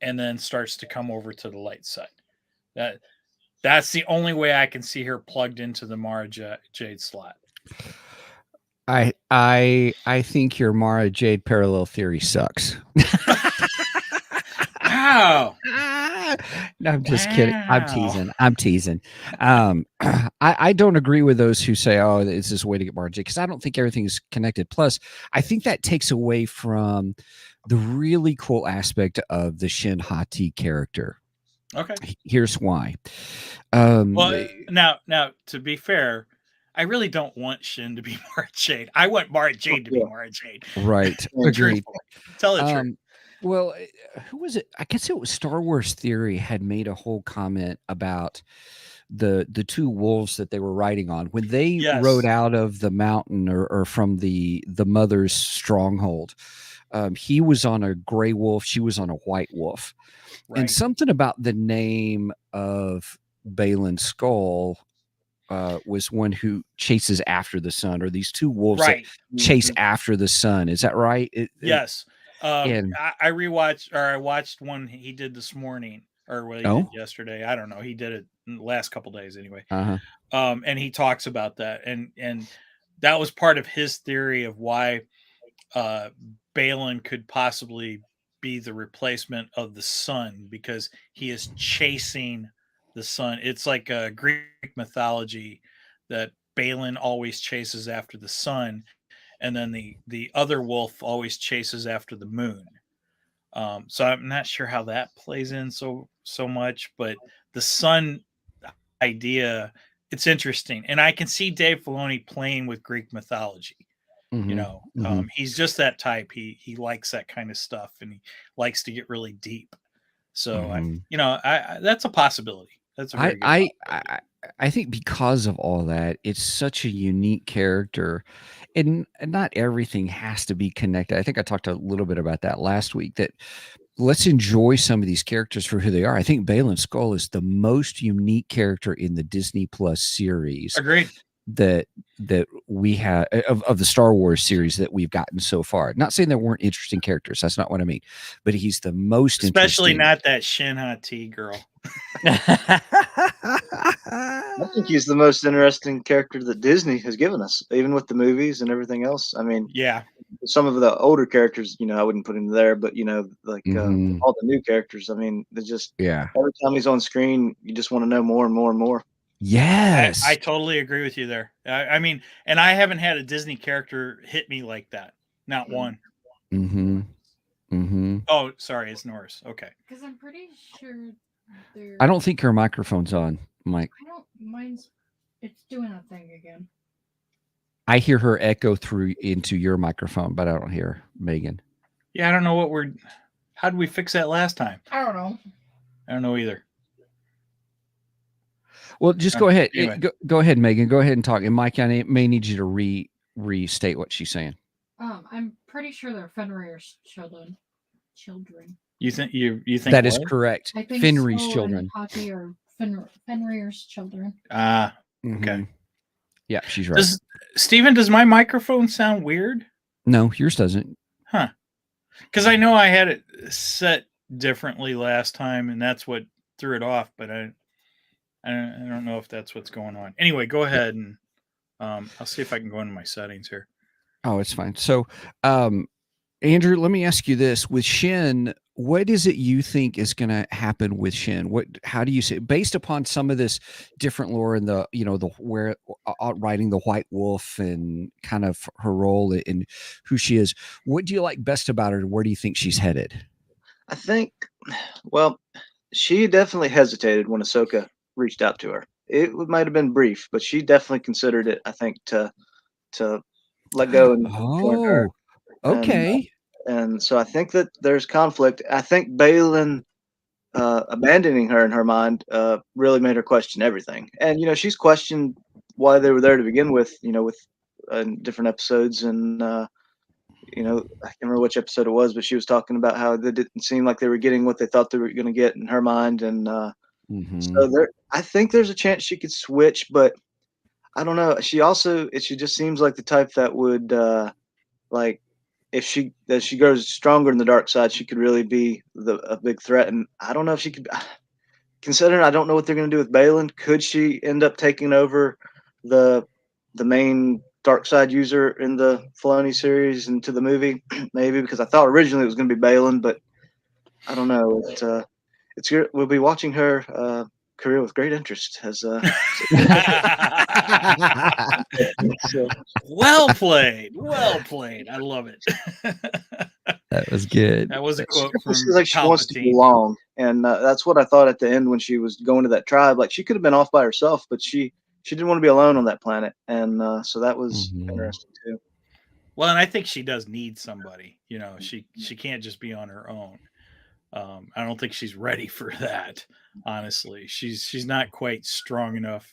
and then starts to come over to the light side. That's the only way I can see her plugged into the Mara Jade slot. I think your Mara Jade parallel theory sucks. Wow. No, I'm just kidding. I'm teasing. I don't agree with those who say, oh, it's this way to get Mara Jade, because I don't think everything's connected. Plus, I think that takes away from the really cool aspect of the Shin Hati character. Okay. Here's why. Well, now, to be fair, I really don't want Shin to be Mara Jade. I want Mara Jade to be Mara Jade. Right. Agreed. Tell the truth. Well, who was it? I guess it was Star Wars Theory had made a whole comment about the two wolves that they were riding on when they rode out of the mountain or from the mother's stronghold. he was on a gray wolf, she was on a white wolf. Right. And something about the name of Balan Skoll was one who chases after the sun, or these two wolves Right. that chase after the sun. Is that right? Yes. And I rewatched, or I watched one he did this morning, or what he did yesterday. I don't know. He did it in the last couple days anyway. And he talks about that, and that was part of his theory of why Balan could possibly be the replacement of the sun, because he is chasing the sun. It's like a Greek mythology that Balan always chases after the sun, and then the other wolf always chases after the moon. So I'm not sure how that plays in so much, but the sun idea, it's interesting, and I can see Dave Filoni playing with Greek mythology. He's just that type. He likes that kind of stuff, and he likes to get really deep. So I that's a possibility. That's a very good I think because of all that, it's such a unique character, and not everything has to be connected. I think I talked a little bit about that last week, that let's enjoy some of these characters for who they are. I think Balan Skoll is the most unique character in the Disney Plus series. Agreed. That we have of the Star Wars series that we've gotten so far. Not saying there weren't interesting characters. That's not what I mean. But he's the most especially interesting. Not that Shin Hottie girl. I think he's the most interesting character that Disney has given us, even with the movies and everything else. I mean, yeah, some of the older characters, I wouldn't put him there, but like all the new characters. I mean, they just every time he's on screen, you just want to know more and more and more. Yes, I totally agree with you there. I mean, and I haven't had a Disney character hit me like that. Not one. Oh, sorry, it's Norris. Okay. Because I'm pretty sure I don't think her microphone's on, Mike. Mine's. It's doing a thing again. I hear her echo through into your microphone, but I don't hear Megan. Yeah, I don't know how did we fix that last time? I don't know. I don't know either. Well, just go ahead. Anyway. Go ahead, Megan. Go ahead and talk. And Mike, I may need you to restate what she's saying. I'm pretty sure they're Fenrir's children. You think that is correct? I think Fenrir's Skoll children. And Hottie are Fenrir's children. Okay. Yeah, she's right. Steven, does my microphone sound weird? No, yours doesn't. Huh. Because I know I had it set differently last time, and that's what threw it off, but I don't know if that's what's going on. Anyway, go ahead, and I'll see if I can go into my settings here. Oh, it's fine. So, Andrew, let me ask you this: with Shin, what is it you think is going to happen with Shin? How do you say, based upon some of this different lore and the where riding the White Wolf and kind of her role in who she is? What do you like best about her, and where do you think she's headed? I think, well, she definitely hesitated when Ahsoka reached out to her. It might have been brief, but she definitely considered it, I think, to let go and join her. Okay. And so I think that there's conflict. I think Balan abandoning her in her mind really made her question everything. And she's questioned why they were there to begin with. With different episodes, and I can't remember which episode it was, but she was talking about how they didn't seem like they were getting what they thought they were going to get in her mind. And so I think there's a chance she could switch, but I don't know. She just seems like the type that would like, as she grows stronger in the dark side, she could really be a big threat. And I don't know if she could, considering I don't know what they're going to do with Balan. Could she end up taking over the main dark side user in the Filoni series into the movie? Maybe, because I thought originally it was going to be Balan, but I don't know. We'll be watching her career with great interest. Well played. I love it. That was good. That was a quote from like she wants to belong, and that's what I thought at the end when she was going to that tribe. Like, she could have been off by herself, but she didn't want to be alone on that planet, and so that was interesting too. Well, and I think she does need somebody. She can't just be on her own. I don't think she's ready for that. Honestly, she's not quite strong enough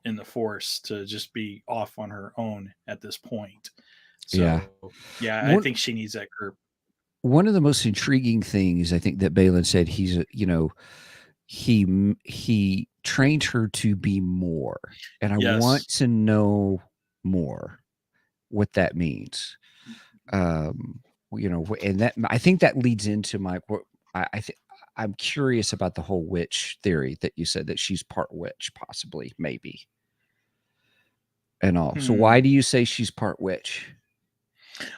in the Force to just be off on her own at this point. So, I think she needs that group. one of the most intriguing things I think that Balan said, he trained her to be more, and I want to know more what that means. And that, I think that leads into I'm curious about the whole witch theory that you said, that she's part witch, possibly, maybe, and all. So why do you say she's part witch?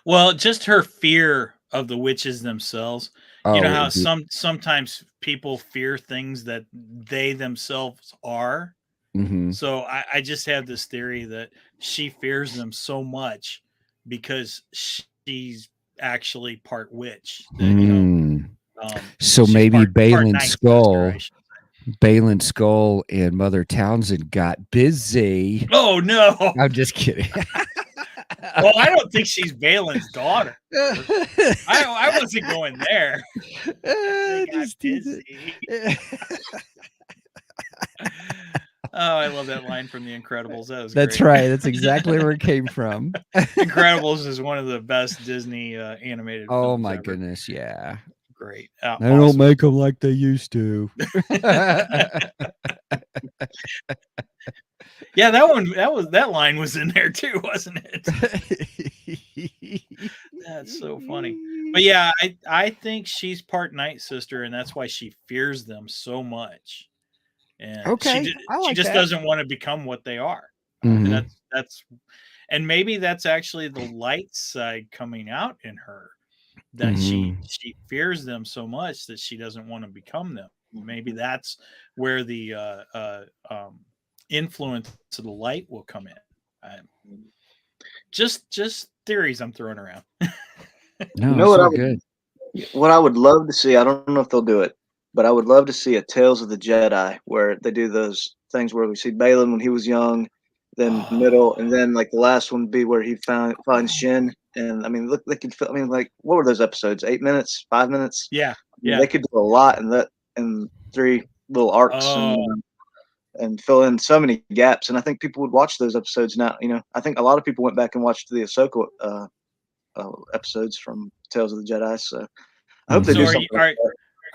Well, just her fear of the witches themselves. You know how sometimes people fear things that they themselves are. Mm-hmm. So I just have this theory that she fears them so much because she's actually part witch. That, so maybe Balan Skoll, Balan Skoll and Mother Townsend got busy. Oh no! I'm just kidding. Well, I don't think she's Balan's daughter. I wasn't going there. They got busy. Oh, I love that line from The Incredibles. That's great. Right. That's exactly where it came from. Incredibles is one of the best Disney animated films. Oh my goodness, yeah. Great. They awesome. Don't make them like they used to. Yeah, that line was in there too, wasn't it? That's so funny. But yeah, I think she's part Night Sister, and that's why she fears them so much. And she just doesn't want to become what they are. Mm-hmm. And maybe that's actually the light side coming out in her, that she fears them so much that she doesn't want to become them. Maybe that's where the influence of the light will come in. Just theories I'm throwing around. No, what I would love to see, I don't know if they'll do it, but I would love to see a Tales of the Jedi where they do those things where we see Balan when he was young, then middle, and then like the last one would be where he finds Shin. And I mean, look, they could. I mean, like, what were those episodes? 8 minutes, 5 minutes? Yeah. They could do a lot in 3 little arcs and fill in so many gaps. And I think people would watch those episodes now. I think a lot of people went back and watched the Ahsoka episodes from Tales of the Jedi. So I hope they do something.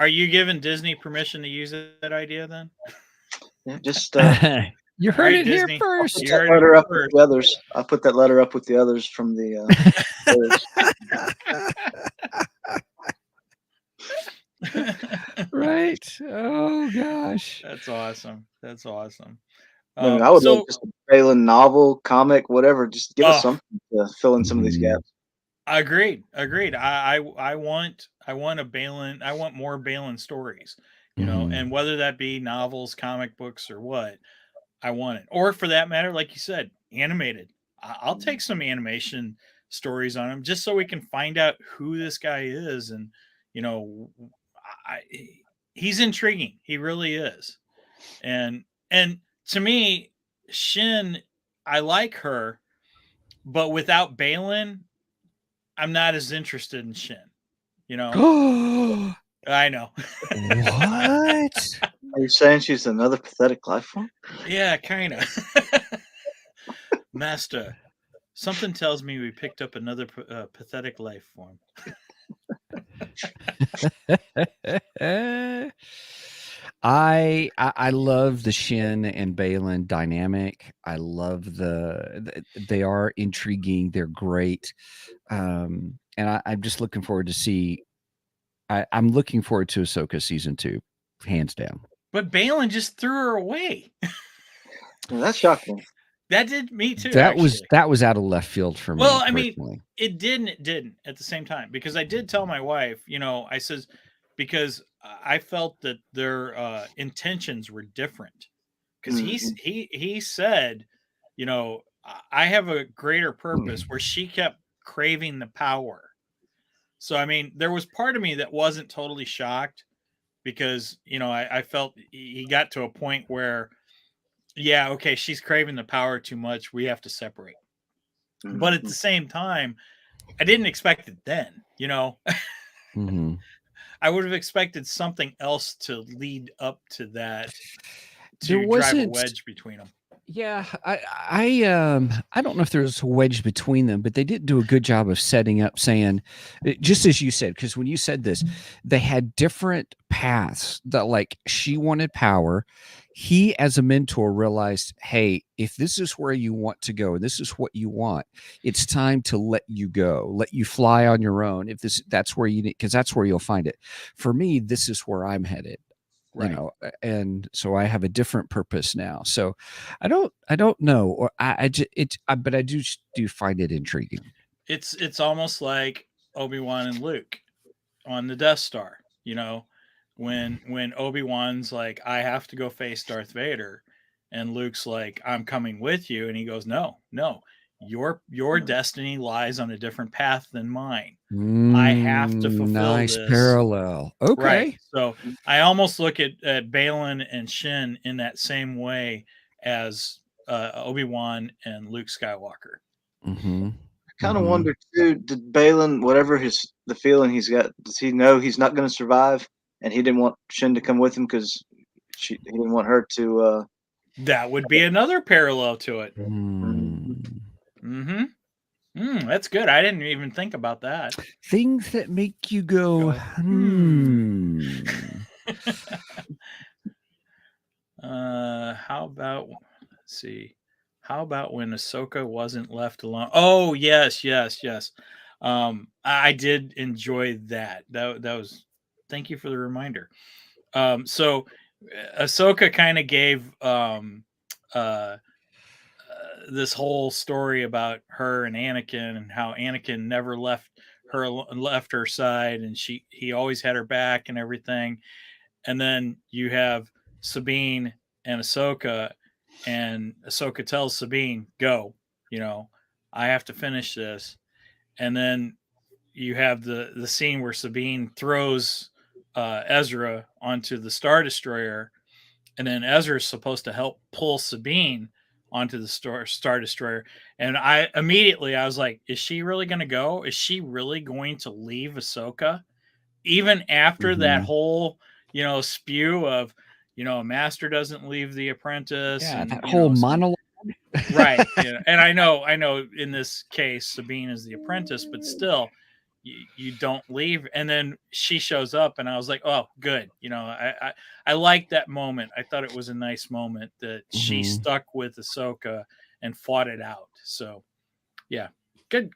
Are you giving Disney permission to use that idea then? Yeah, just you heard it Disney. Here first. With the others. I put that letter up with the others from the. Right. Oh gosh. That's awesome. I would love just a Balan novel, comic, whatever. Just give us something to fill in some of these gaps. Agreed. I want a Balan. I want more Balan stories. And whether that be novels, comic books, or what, I want it. Or for that matter, like you said, animated. I'll take some animation stories on him just so we can find out who this guy is. And he's intriguing. He really is. And to me, Shin, I like her, but without Balan, I'm not as interested in Shin. I know. What? Are you saying she's another pathetic life form? Yeah, kind of. Master, something tells me we picked up another pathetic life form. I love the Shin and Balan dynamic. I love they are intriguing. They're great. And I'm just looking forward to see. I'm looking forward to Ahsoka season 2, hands down. But Balan just threw her away. Well, that's shocking. That did me too. That was out of left field for me. Well, I mean, it didn't at the same time, because I did tell my wife, I says, because I felt that their intentions were different. Because he said, I have a greater purpose, where she kept craving the power. So, I mean, there was part of me that wasn't totally shocked, because, I felt he got to a point where, yeah, okay, she's craving the power too much. We have to separate. But at the same time, I didn't expect it then, I would have expected something else to lead up to that, to drive a wedge between them. Yeah, I don't know if there's a wedge between them, but they did do a good job of setting up saying, just as you said, because when you said this, they had different paths that like she wanted power. He, as a mentor, realized, hey, if this is where you want to go, this is what you want, it's time to let you go, let you fly on your own. If that's where you need, because that's where you'll find it. For me, this is where I'm headed. Right. And so I have a different purpose now. So I don't know, or but I do find it intriguing. It's almost like Obi-Wan and Luke on the Death Star, when Obi-Wan's like, I have to go face Darth Vader, and Luke's like, I'm coming with you, and he goes, no, your destiny lies on a different path than mine. I have to fulfill Nice this. parallel. Okay. Right. So I almost look at Balan and Shin in that same way as Obi-Wan and Luke Skywalker. Mm-hmm. I kind of wonder too, did Balan, whatever the feeling he's got, does he know he's not going to survive, and he didn't want Shin to come with him because he didn't want her to. That would be another parallel to it. Mm. That's good. I didn't even think about that. Things that make you go, How about, let's see. How about when Ahsoka wasn't left alone? Oh, yes. I did enjoy that. That was, thank you for the reminder. So Ahsoka kind of gave this whole story about her and Anakin, and how Anakin never left her side, and he always had her back and everything. And then you have Sabine and Ahsoka, and Ahsoka tells Sabine, go, I have to finish this. And then you have the scene where Sabine throws Ezra onto the Star Destroyer, and then Ezra is supposed to help pull Sabine onto the Star Destroyer. And I was like, is she really going to go? Is she really going to leave Ahsoka? Even after that whole, spew of, a master doesn't leave the apprentice. Yeah, and that whole monologue. Right. And I know in this case, Sabine is the apprentice, but still, you don't leave. And then she shows up, and I was like, oh, good. I liked that moment. I thought it was a nice moment that she stuck with Ahsoka and fought it out. So yeah, good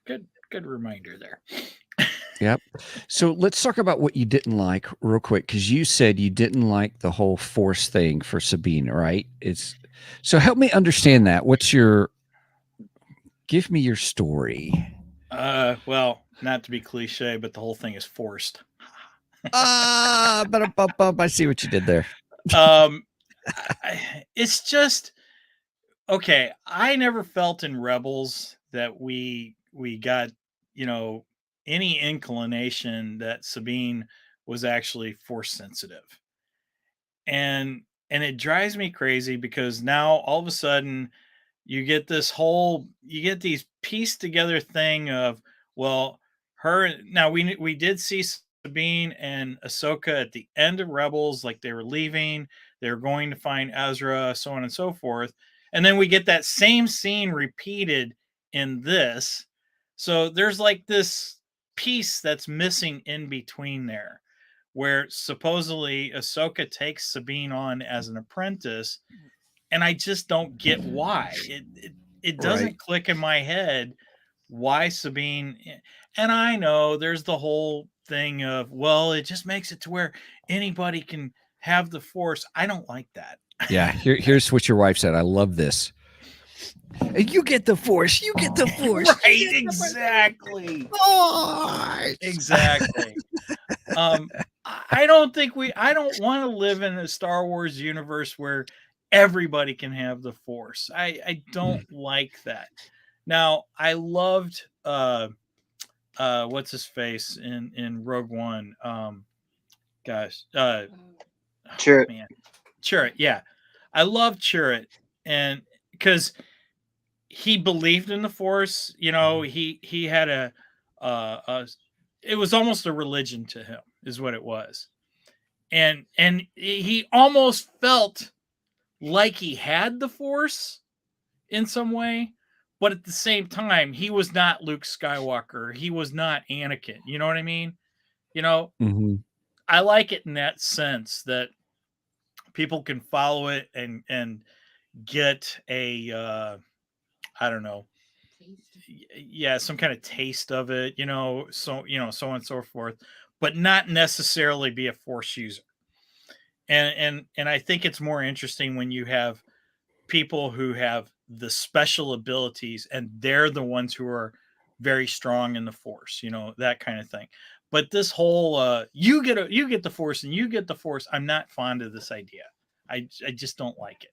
reminder there. Yep. So let's talk about what you didn't like real quick, because you said you didn't like the whole Force thing for Sabine, right? So help me understand that. Give me your story. Well, not to be cliche, but the whole thing is forced. But I see what you did there. It's just okay. I never felt in Rebels that we got, any inclination that Sabine was actually force sensitive. And it drives me crazy, because now all of a sudden you get these pieced together thing of, well, we did see Sabine and Ahsoka at the end of Rebels, like they were leaving, they were going to find Ezra, so on and so forth. And then we get that same scene repeated in this. So there's like this piece that's missing in between there, where supposedly Ahsoka takes Sabine on as an apprentice, and I just don't get why. It doesn't click in my head why Sabine. And I know there's the whole thing of, well, it just makes it to where anybody can have the Force. I don't like that. Yeah, here's what your wife said. I love this. You get the Force. You get the Force. Right, exactly. Exactly. I don't want to live in a Star Wars universe where everybody can have the Force. I don't like that. Now, I loved what's his face in Rogue One. Chirrut. Man. Chirrut, yeah. I love Chirrut, and because he believed in the Force, he had it was almost a religion to him, is what it was. And he almost felt like he had the Force, in some way, but at the same time, he was not Luke Skywalker. He was not Anakin. You know what I mean? You know, Mm-hmm. I like it in that sense that people can follow it and get a I don't know, yeah, some kind of taste of it, you know, so so on and so forth, but not necessarily be a Force user. And I think it's more interesting when you have people who have the special abilities and they're the ones who are very strong in the Force, you know, that kind of thing. But this whole you get the Force and you get the Force, I'm not fond of this idea. I just don't like it.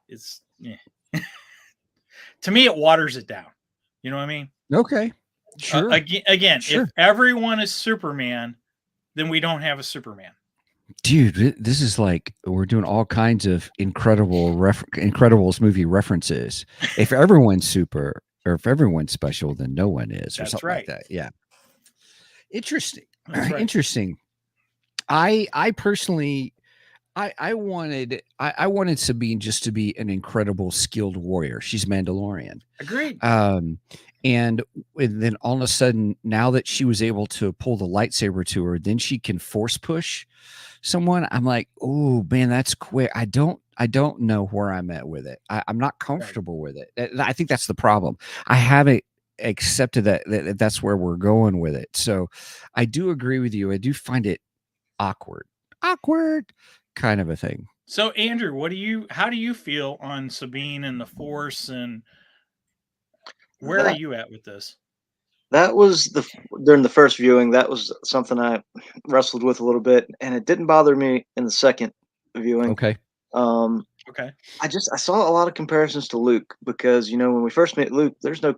It's to me it waters it down. You know what I mean? Okay. Sure. Again, Sure. if everyone is Superman, then we don't have a Superman. Dude, this is like we're doing all kinds of Incredibles movie references. If everyone's super or if everyone's special, then no one is, or That's something right. like that. Yeah. Interesting. That's right. Interesting. I personally I wanted Sabine just to be an incredible skilled warrior. She's Mandalorian. Agreed. And then all of a sudden, now that she was able to pull the lightsaber to her, then she can force push someone. I'm like, oh man, that's quick. I don't know where I'm at with it. I'm not comfortable with it. I think that's the problem. I haven't accepted that that's where we're going with it. So I do agree with you. I do find it awkward kind of a thing. So Andrew, how do you feel on Sabine and the Force, and where are you at with this? That was during the first viewing. That was something I wrestled with a little bit, and it didn't bother me in the second viewing. Okay. Okay. I saw a lot of comparisons to Luke because when we first met Luke, there's no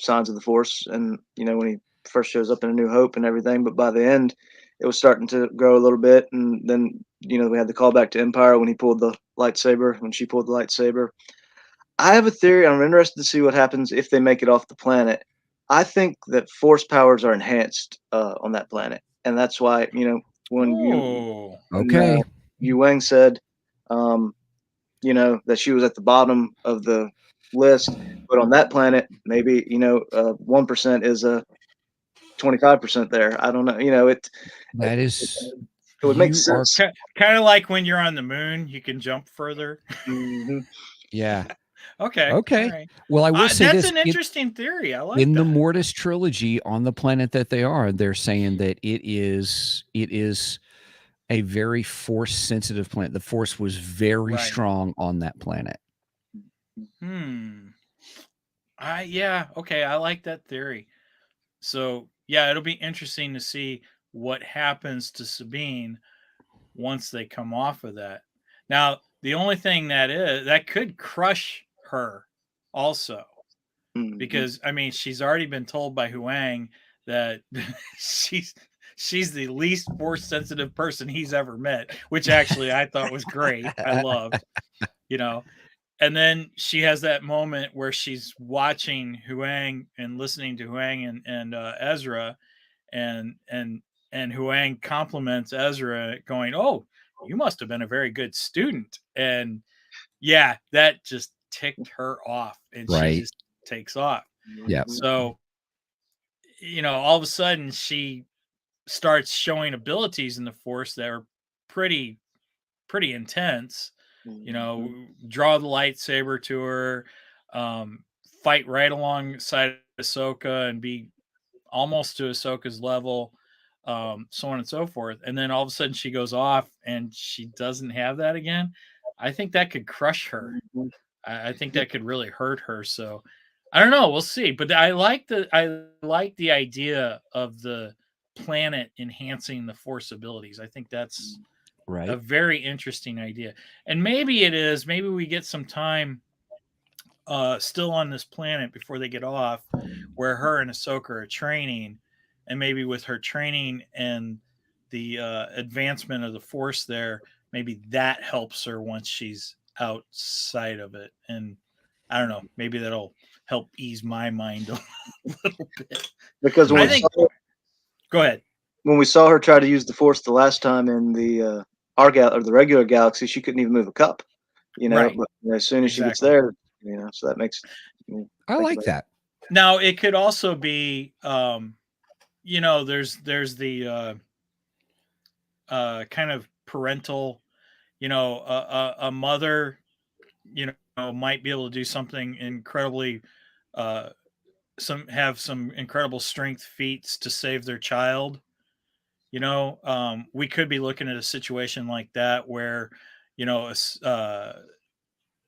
signs of the Force, and when he first shows up in A New Hope and everything, but by the end, it was starting to grow a little bit, and then we had the callback to Empire when he pulled the lightsaber, when she pulled the lightsaber. I have a theory. I'm interested to see what happens if they make it off the planet. I think that Force powers are enhanced on that planet, and that's why when Yu Wang said, that she was at the bottom of the list, but on that planet, maybe 1% is a 25% there. I don't know. It would make sense. Kind of like when you're on the moon, you can jump further. Mm-hmm. Yeah. Okay. Right. Well, I will say that's this. An interesting theory. I like in that. The Mortis trilogy on the planet that they're saying that it is a very Force sensitive planet. The Force was very strong on that planet. Yeah. Okay. I like that theory. So yeah, it'll be interesting to see what happens to Sabine once they come off of that. Now, the only thing that could crush her also, because I mean, she's already been told by Huang that she's the least Force sensitive person he's ever met, which actually I thought was great. I loved, and then she has that moment where she's watching Huang and listening to Huang and Ezra, and Huang compliments Ezra, going, "Oh, you must have been a very good student." And yeah, that just ticked her off, and she just takes off. Yeah. So, all of a sudden she starts showing abilities in the Force that are pretty intense. Draw the lightsaber to her, fight right alongside Ahsoka and be almost to Ahsoka's level, so on and so forth. And then all of a sudden she goes off and she doesn't have that again. I think that could crush her. I think that could really hurt her. So I don't know. We'll see. But I like the idea of the planet enhancing the Force abilities. I think that's a very interesting idea. And maybe we get some time still on this planet before they get off, where her and Ahsoka are training, and maybe with her training and the advancement of the Force there, maybe that helps her once she's outside of it. And I don't know, maybe that'll help ease my mind a little bit. Because go ahead. When we saw her try to use the Force the last time in the the regular galaxy, she couldn't even move a cup. But as soon as she gets there, So that makes me I think like about that. Now it could also be, there's the kind of parental, a mother, might be able to do something incredibly, have some incredible strength feats to save their child. We could be looking at a situation like that where, you know,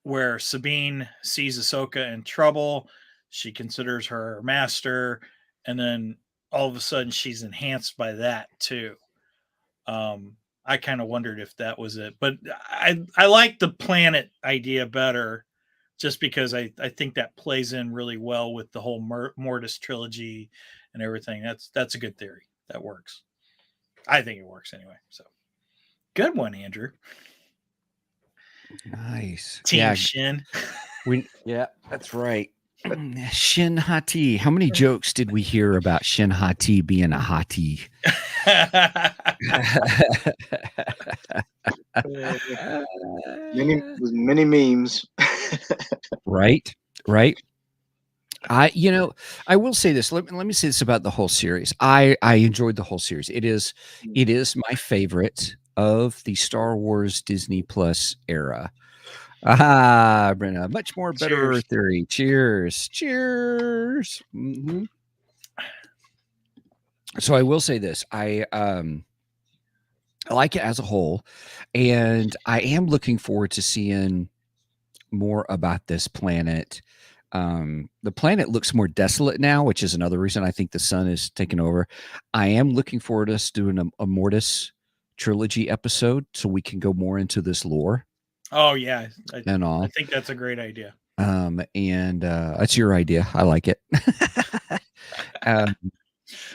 where Sabine sees Ahsoka in trouble, she considers her master, and then all of a sudden she's enhanced by that too. I kind of wondered if that was it, but I like the planet idea better, just because I think that plays in really well with the whole Mortis trilogy and everything. That's a good theory. That works. I think it works anyway. So good one, Andrew. Nice. Team Shin. Yeah, that's right. Shin Hottie. How many jokes did we hear about Shin Hottie being a hottie? many memes. Right. I will say this. Let me say this about the whole series. I enjoyed the whole series. It is my favorite of the Star Wars Disney Plus era. Ah, Brenna, much more better Cheers. theory. Cheers. So I will say this. I like it as a whole, and I am looking forward to seeing more about this planet. The planet looks more desolate now, which is another reason I think the sun is taking over. I am looking forward to us doing a Mortis trilogy episode so we can go more into this lore. Oh yeah, and all. I think that's a great idea. And that's your idea. I like it.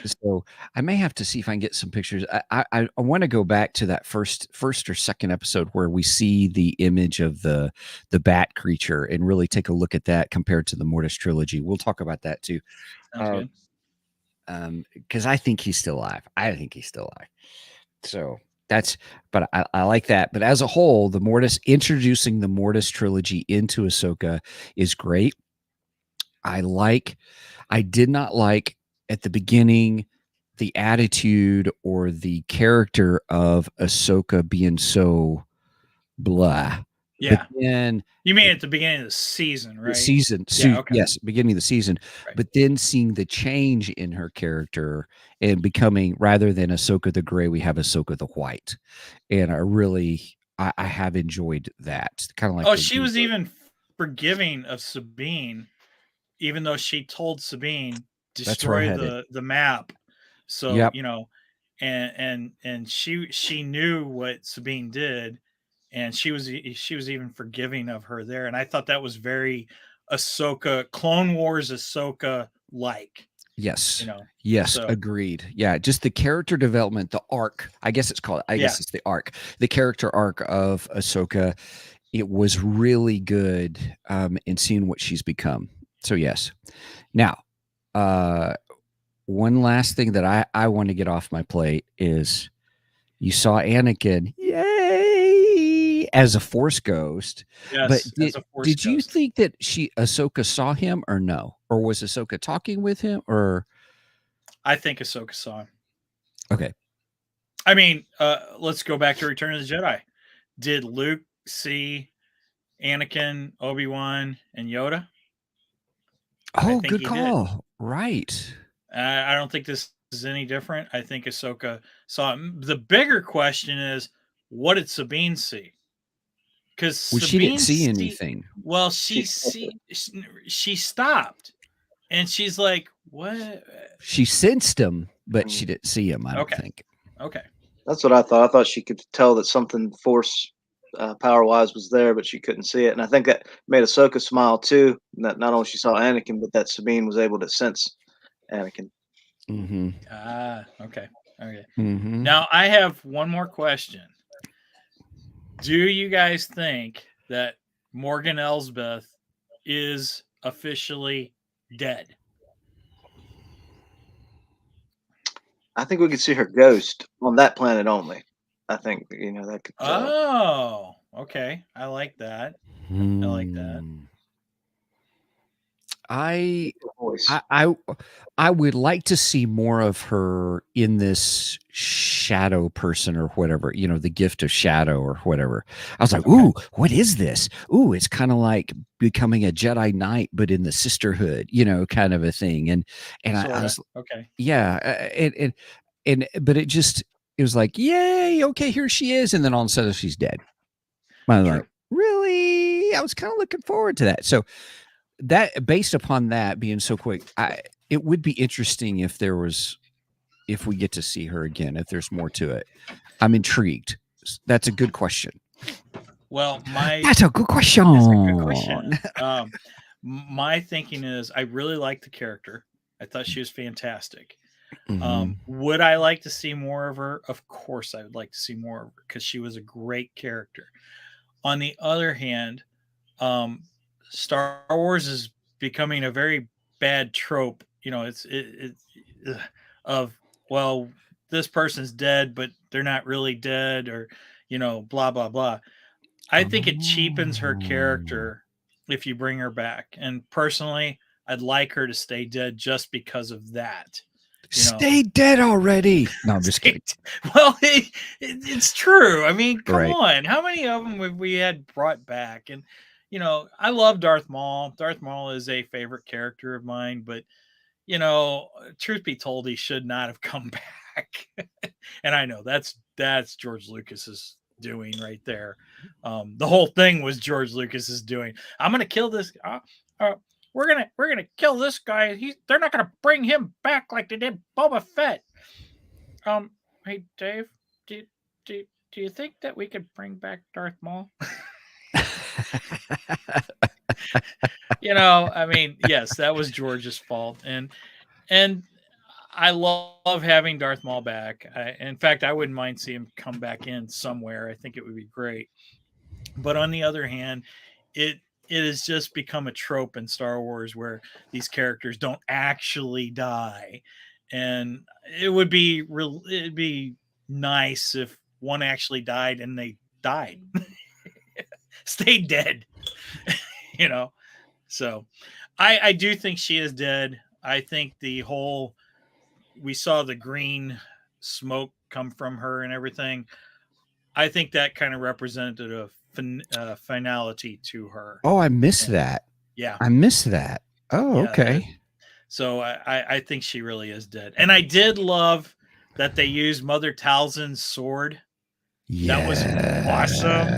So I may have to see if I can get some pictures. I want to go back to that first or second episode where we see the image of the bat creature and really take a look at that compared to the Mortis trilogy. We'll talk about that too. Sounds good. Because I think he's still alive. So but I like that. But as a whole, introducing the Mortis trilogy into Ahsoka is great. I did not like at the beginning the attitude or the character of Ahsoka being so blah. Yeah. But then, you mean at the beginning of the season, right? Yes, beginning of the season. Right. But then seeing the change in her character and becoming, rather than Ahsoka the Gray, we have Ahsoka the White. And I have enjoyed that. Kind of like she was even forgiving of Sabine, even though she told Sabine destroy the map. So yep. And she knew what Sabine did, and she was even forgiving of her there. And I thought that was very Ahsoka, Clone Wars Ahsoka like. Yes. Yes. Agreed. Yeah. Just the character development, the arc, I guess it's called, guess it's the arc, the character arc of Ahsoka. It was really good in seeing what she's become. So yes. Now, one last thing that I want to get off my plate is you saw Anakin, yay, as a Force ghost. Yes, but did you think that Ahsoka saw him or no? Or was Ahsoka talking with him? Or I think Ahsoka saw him. Okay. I mean, let's go back to Return of the Jedi. Did Luke see Anakin, Obi-Wan, and Yoda? Oh, good call. Did. Right. I don't think this is any different. I think Ahsoka saw him. The bigger question is, what did Sabine see? Because she didn't see anything. Well, she stopped, and she's like, "What?" She sensed him, but she didn't see him. I don't think. Okay, that's what I thought. I thought she could tell that something Force power-wise was there, but she couldn't see it. And I think that made Ahsoka smile too. That not only she saw Anakin, but that Sabine was able to sense Anakin. Mm-hmm. Okay. Mm-hmm. Now I have one more question. Do you guys think that Morgan Elsbeth is officially dead? I think we could see her ghost on that planet only. I think that could. Oh, okay. I like that. I like that. I Voice. I would like to see more of her in this shadow person or whatever, the gift of shadow or whatever. I was like, ooh, what is this? Ooh, it's kind of like becoming a Jedi Knight, but in the sisterhood, kind of a thing. And I was, yeah, but it was like, yay, okay, here she is, and then all of a sudden she's dead. I was like, really? I was kind of looking forward to that. So that, based upon that being so quick, it would be interesting if we get to see her again, if there's more to it. I'm intrigued. That's a good question. Well, that's a good question. That's a good question. My thinking is, I really like the character. I thought she was fantastic. Would I like to see more of her? Of course, I would like to see more of her because she was a great character. On the other hand, Star Wars is becoming a very bad trope. It's of, well, this person's dead, but they're not really dead, or blah blah blah. I think it cheapens her character if you bring her back. And personally, I'd like her to stay dead just because of that. Stay dead already. No, I'm just kidding. Well, it's true. I mean, come on. How many of them have we had brought back? And, I love Darth Maul. Darth Maul is a favorite character of mine, but, truth be told, he should not have come back. And I know that's George Lucas's doing right there. The whole thing was George Lucas's doing. I'm going to kill this. We're gonna kill this guy. They're not gonna bring him back like they did Boba Fett. Hey Dave, do you think that we could bring back Darth Maul? I mean, yes, that was George's fault, and I love having Darth Maul back. In fact, I wouldn't mind seeing him come back in somewhere. I think it would be great. But on the other hand, it has just become a trope in Star Wars where these characters don't actually die, and it'd be nice if one actually died and they died, stayed dead, So I do think she is dead. I think we saw the green smoke come from her and everything. I think that kind of represented a finality to her. Oh, I missed that. Yeah. I missed that. Oh, yeah, okay. So I think she really is dead. And I did love that they used Mother Talzin's sword. Yes. That was awesome.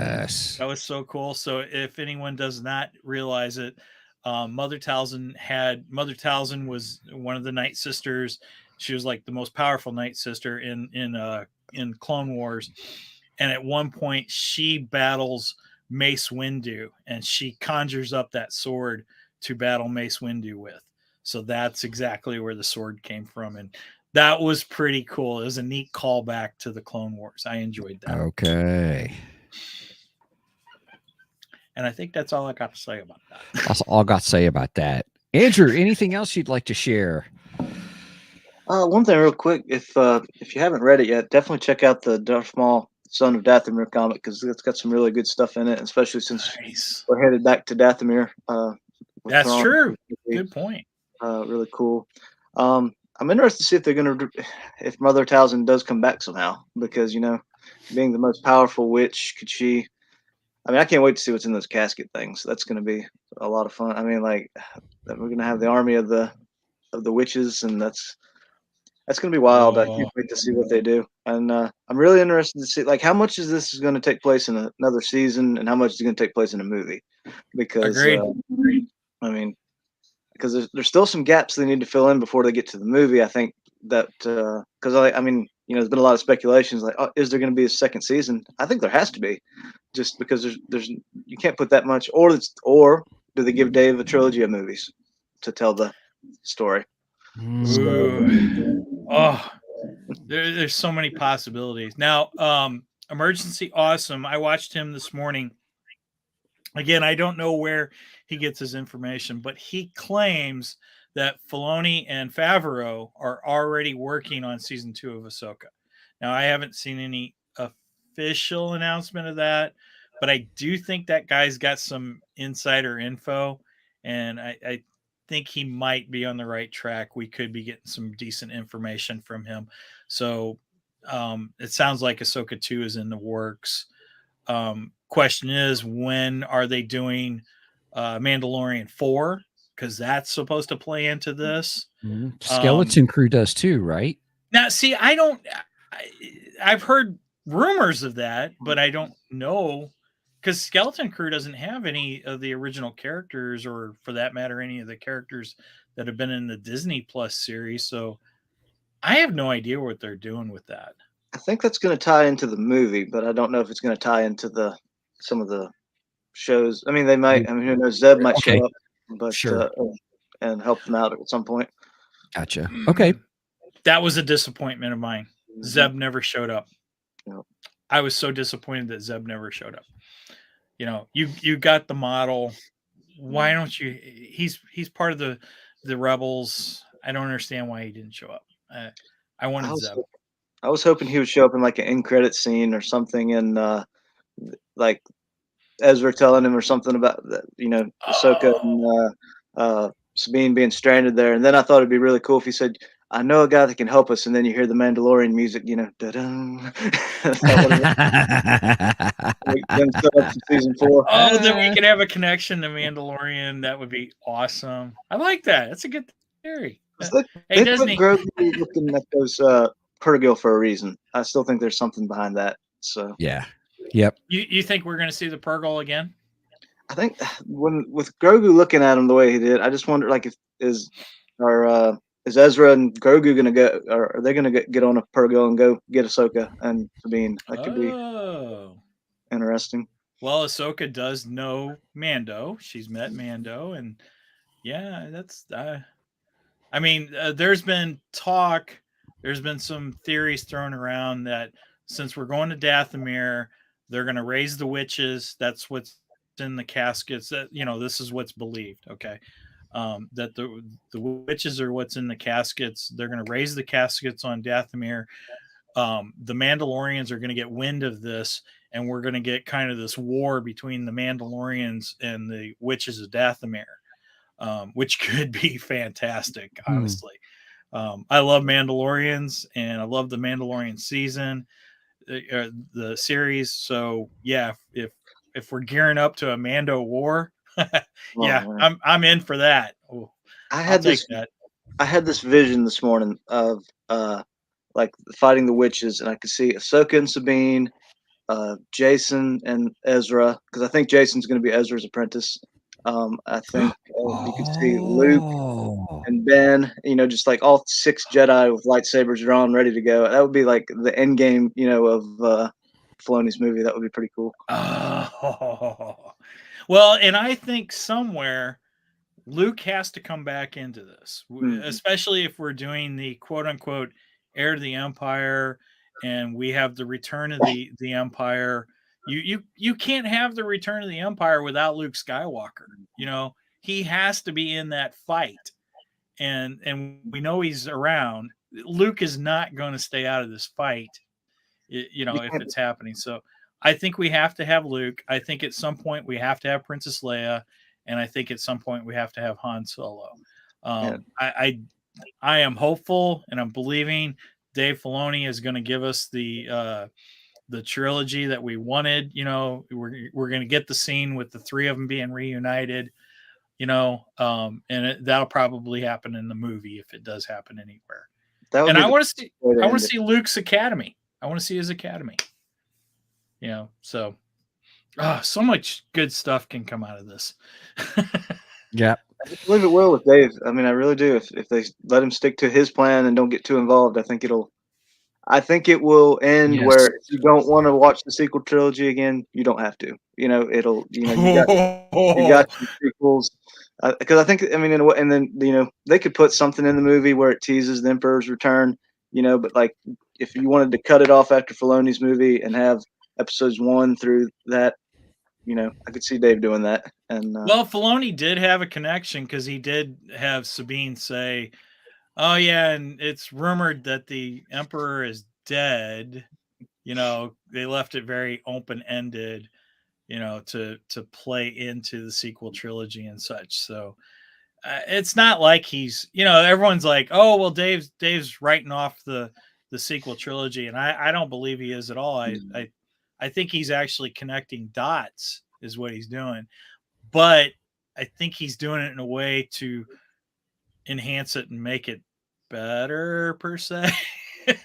That was so cool. So if anyone does not realize it, Mother Talzin was one of the Night Sisters. She was like the most powerful Night Sister in Clone Wars. And at one point she battles Mace Windu, and she conjures up that sword to battle Mace Windu with. So that's exactly where the sword came from. And that was pretty cool. It was a neat callback to the Clone Wars. I enjoyed that. Okay. And I think that's all I got to say about that. That's all I got to say about that. Andrew, anything else you'd like to share? One thing real quick, if you haven't read it yet, definitely check out the Darth Maul Son of Dathomir comic, because it's got some really good stuff in it, especially since we're headed back to Dathomir. That's Thrawn. True. Good point. Really cool. I'm interested to see if Mother Talzin does come back somehow, because being the most powerful witch, could she? I mean, I can't wait to see what's in those casket things. That's going to be a lot of fun. I mean, like, we're going to have the army of the witches, and that's going to be wild. I can't wait to see what they do. And I'm really interested to see, like, how much is this going to take place in another season, and how much is going to take place in a movie? Because I mean, because there's still some gaps they need to fill in before they get to the movie. I think that because I mean, there's been a lot of speculations, like, is there going to be a second season? I think there has to be, just because there's you can't put that much, or do they give Dave a trilogy of movies to tell the story? There's so many possibilities. Now, Emergency, awesome. I watched him this morning. Again, I don't know where he gets his information, but he claims that Filoni and Favreau are already working on season 2 of Ahsoka. Now, I haven't seen any official announcement of that, but I do think that guy's got some insider info, and I think he might be on the right track. We could be getting some decent information from him. So it sounds like Ahsoka 2 is in the works. Question is, when are they doing Mandalorian 4? Because that's supposed to play into this. Skeleton Crew does too, right? Now, see, I've heard rumors of that, but I don't know, because Skeleton Crew doesn't have any of the original characters, or for that matter, any of the characters that have been in the Disney Plus series. So I have no idea what they're doing with that. I think that's going to tie into the movie, but I don't know if it's going to tie into some of the shows. I mean, they might. I mean, who knows? Zeb might show up, but Sure. And help them out at some point. Gotcha. Okay. That was a disappointment of mine. Zeb never showed up. Yep. I was so disappointed that Zeb never showed up. You know, you got the model. Why don't you? He's part of the Rebels. I don't understand why he didn't show up. I wanted Zeb. I was hoping he would show up in like an end credit scene or something, and like Ezra telling him or something about that, Ahsoka and Sabine being stranded there. And then I thought it'd be really cool if he said, "I know a guy that can help us," and then you hear the Mandalorian music, da-dum. Season 4. Oh, then we can have a connection to Mandalorian. That would be awesome. I like that. That's a good theory. They put Grogu looking at those Purrgil for a reason. I still think there's something behind that. So yeah. Yep. You think we're going to see the Purrgil again? I think with Grogu looking at him the way he did, I just wonder, like, is Ezra and Grogu going to go, or are they going to get on a Purrgil and go get Ahsoka and Sabine? That could be interesting. Well, Ahsoka does know Mando. She's met Mando, and yeah, that's. I mean, there's been talk. There's been some theories thrown around that since we're going to Dathomir, they're going to raise the witches. That's what's in the caskets. That, this is what's believed. Okay, that the witches are what's in the caskets. They're going to raise the caskets on Dathomir. The Mandalorians are going to get wind of this, and we're going to get kind of this war between the Mandalorians and the witches of Dathomir, which could be fantastic, honestly. I love Mandalorians, and I love the Mandalorian season, the series. So yeah, if we're gearing up to a Mando war, yeah, I'm in for that. Oh, I had this vision this morning of like fighting the witches, and I could see Ahsoka and Sabine, Jason and Ezra, because I think Jason's going to be Ezra's apprentice. I think you could see Luke and Ben, just like all 6 Jedi with lightsabers drawn, ready to go. That would be like the end game, of Filoni's movie. That would be pretty cool. Well, and I think somewhere Luke has to come back into this, especially if we're doing the quote unquote heir to the Empire, and we have the return of the Empire. You can't have the return of the Empire without Luke Skywalker. He has to be in that fight, and we know he's around. Luke is not going to stay out of this fight, if it's happening. So I think we have to have Luke. I think at some point we have to have Princess Leia, and I think at some point we have to have Han Solo. I am hopeful, and I'm believing Dave Filoni is going to give us the trilogy that we wanted. We're going to get the scene with the 3 of them being reunited, and that'll probably happen in the movie if it does happen anywhere. And I want to see Luke's academy. I want to see his academy. So so much good stuff can come out of this. Yeah. I believe it will with Dave. I mean, I really do. If they let him stick to his plan and don't get too involved, I think it will end where if you don't want to watch the sequel trilogy again, you don't have to. You got some sequels. Because I think, and then they could put something in the movie where it teases the Emperor's return. But like if you wanted to cut it off after Filoni's movie and have episodes 1 through that, I could see Dave doing that. And well, Filoni did have a connection, because he did have Sabine say, "Oh yeah, and it's rumored that the Emperor is dead." They left it very open-ended, to play into the sequel trilogy and such. So it's not like he's, everyone's like, oh, well, Dave's writing off the sequel trilogy. And I don't believe he is at all. I think he's actually connecting dots is what he's doing. But I think he's doing it in a way to enhance it and make it better, per se.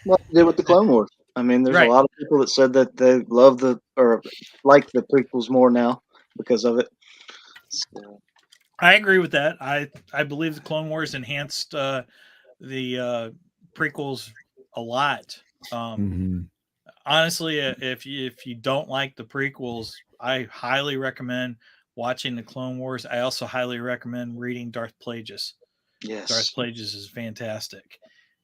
Like they did with the Clone Wars. I mean, there's a lot of people that said that they love or like the prequels more now because of it. So. I agree with that. I believe the Clone Wars enhanced the prequels a lot. Honestly, if you don't like the prequels, I highly recommend watching the Clone Wars. I also highly recommend reading Darth Plagueis. Yes, Darth Plagueis is fantastic,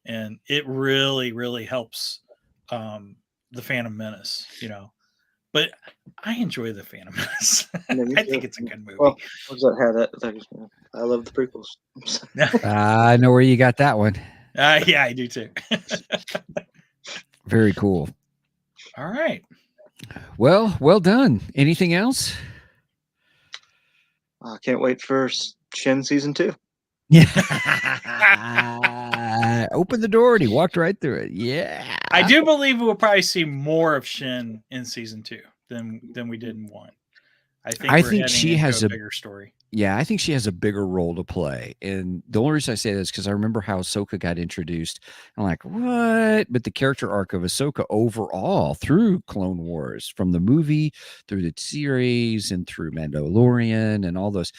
and it really, really helps the Phantom Menace. But I enjoy the Phantom Menace. I think it's a good movie. Well, I love the prequels. I know where you got that one. Yeah, I do too. Very cool. All right. Well done. Anything else? I can't wait for Shin season 2. Yeah. Open the door and he walked right through it. Yeah. I do believe we'll probably see more of Shin in season 2 than we did in 1. I think she has a bigger story. Yeah, I think she has a bigger role to play. And the only reason I say that is because I remember how Ahsoka got introduced. I'm like, what? But the character arc of Ahsoka overall through Clone Wars, from the movie through the series and through Mandalorian and all those,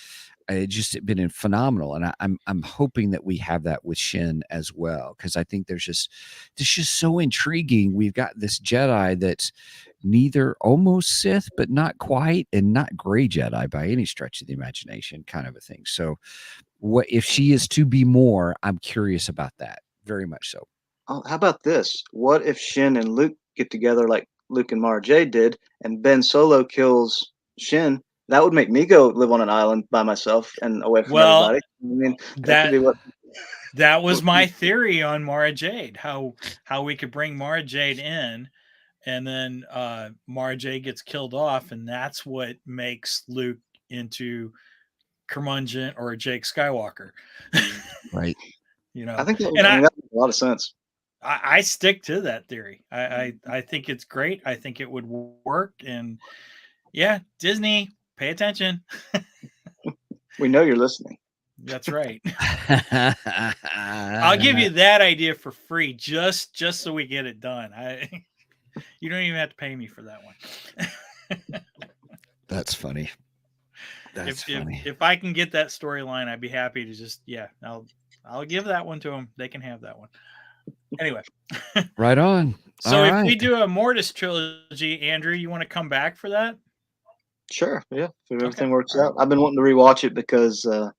it's just been phenomenal. And I'm hoping that we have that with Shin as well, because I think there's just so intriguing. We've got this Jedi that's neither almost Sith, but not quite, and not gray Jedi by any stretch of the imagination, kind of a thing. So what if she is to be more? I'm curious about that, very much so. Oh, how about this? What if Shin and Luke get together like Luke and Mara Jade did, and Ben Solo kills Shin? That would make me go live on an island by myself and away from everybody. I mean, that was my theory on Mara Jade. How we could bring Mara Jade in, and then Mara Jade gets killed off, and that's what makes Luke into curmudgeon or Jake Skywalker. Right. I think that makes a lot of sense. I stick to that theory. I think it's great. I think it would work. And yeah, Disney, pay attention. We know you're listening. That's right. I'll give you that idea for free, just so we get it done. You don't even have to pay me for that one. That's funny. That's funny. If I can get that storyline, I'd be happy to just I'll give that one to them. They can have that one. Anyway. Right on. So if we do a Mortis trilogy, Andrew, you want to come back for that? Sure. Yeah. If everything works out. I've been wanting to rewatch it because how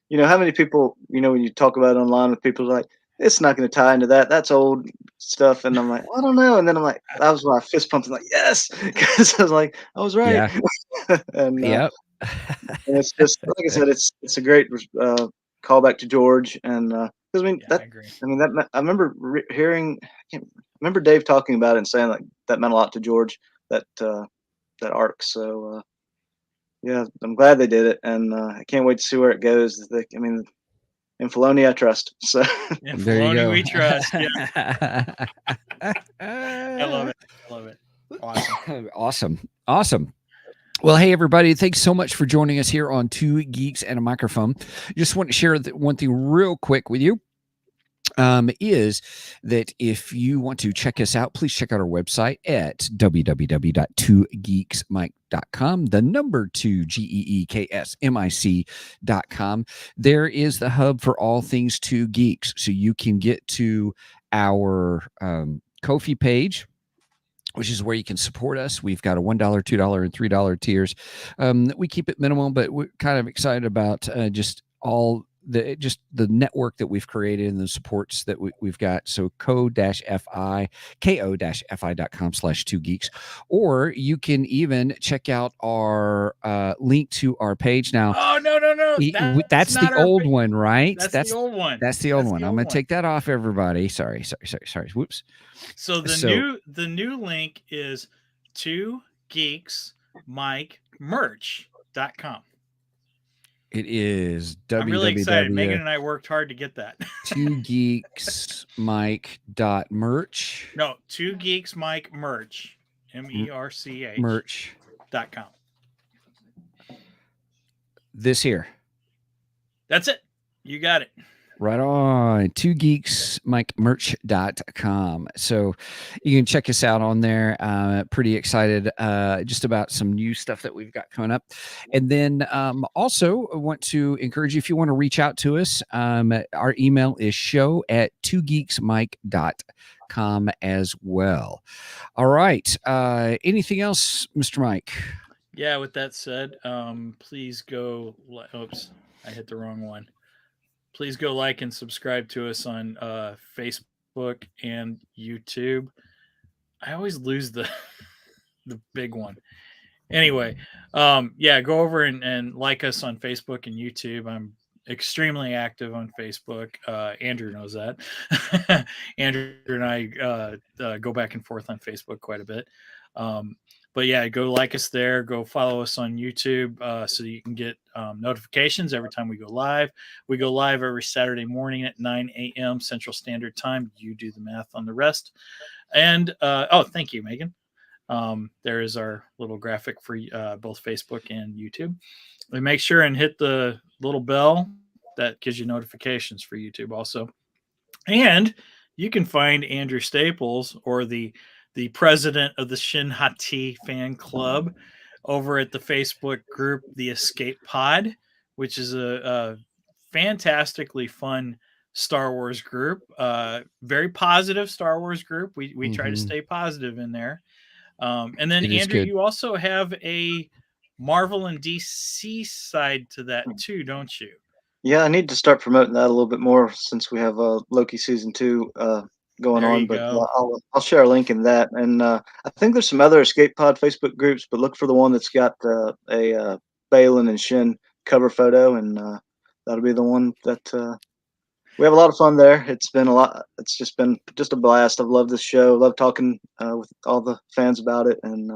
many people, when you talk about it online with people like, it's not going to tie into that. That's old stuff. And I'm like, I don't know. And then I'm like, that was my fist pumping, like, yes, because I was like, I was right. Yeah. And yep. And it's just, like I said, it's a great callback to George. And I agree. I remember hearing, I remember Dave talking about it and saying like that meant a lot to George, that arc. So yeah, I'm glad they did it, and I can't wait to see where it goes. In Filoni, I trust. So in Filoni, we trust. Yeah. I love it. Awesome. Well, hey, everybody. Thanks so much for joining us here on Two Geeks and a Microphone. Just want to share one thing real quick with you. Is that if you want to check us out, please check out our website at www.2geeksmic.com, the number 2 GEEKSMIC.com. There is the hub for all things Two Geeks. So you can get to our Ko-fi page, which is where you can support us. We've got a $1, $2, and $3 tiers. We keep it minimal, but we're kind of excited about just the network that we've created and the supports that we've got. So ko-fi.com/2geeks, or you can even check out our link to our page now. Oh, no. That's the old one, right? That's the old one. That's the old one. I'm going to take that off, everybody. Sorry. Whoops. So the new link is 2geeksmicmerch.com. It is I'm really excited. Megan www. and I worked hard to get that. 2geeksmike.merch. No, 2geeksmike merch. MERCH. Merch.com. This here. That's it. You got it. Right on. 2geeksmikemerch.com. So you can check us out on there. Pretty excited just about some new stuff that we've got coming up. And then also I want to encourage you, if you want to reach out to us, our email is show@2geeksmike.com as well. All right. Anything else, Mr. Mike? Yeah, with that said, please go. Oops, I hit the wrong one. Please go like and subscribe to us on Facebook and YouTube. I always lose the big one. Anyway, yeah, go over and like us on Facebook and YouTube. I'm extremely active on Facebook. Andrew knows that. Andrew and I go back and forth on Facebook quite a bit. But yeah, go like us there. Go follow us on YouTube so you can get notifications every time we go live. We go live every Saturday morning at 9 a.m. Central Standard Time. You do the math on the rest. And thank you, Megan. There is our little graphic for both Facebook and YouTube. And make sure and hit the little bell that gives you notifications for YouTube also. And you can find Andrew Staples, or the president of the Shin Hottie fan club, over at the Facebook group, The Escape Pod, which is a fantastically fun Star Wars group. Very positive Star Wars group. We try to stay positive in there. And then, Andrew, you also have a Marvel and DC side to that too, don't you? Yeah, I need to start promoting that a little bit more since we have Loki season 2 going on. But I'll share a link in that. And I think there's some other Escape Pod Facebook groups, but look for the one that's got a Balan and Shin cover photo, and that'll be the one that we have a lot of fun there. It's been a lot. It's just been a blast. I've loved this show. Love talking with all the fans about it, and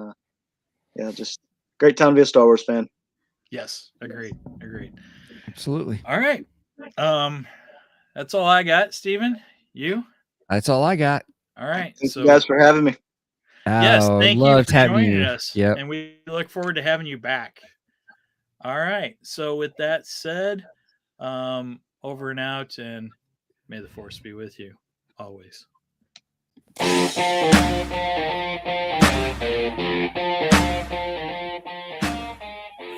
yeah, just great time to be a Star Wars fan. Yes, agreed. Absolutely. All right. That's all I got, Steven. You? That's all I got. All right. Thank you guys for having me. Yes, thank you for joining us. Yep. And we look forward to having you back. All right. So with that said, over and out, and may the Force be with you always.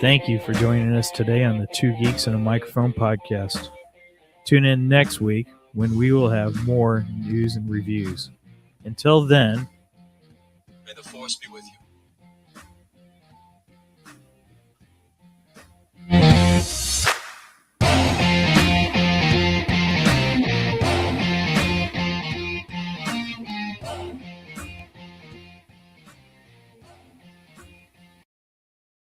Thank you for joining us today on the Two Geeks and a Microphone podcast. Tune in next week when we will have more news and reviews. Until then, may the Force be with you.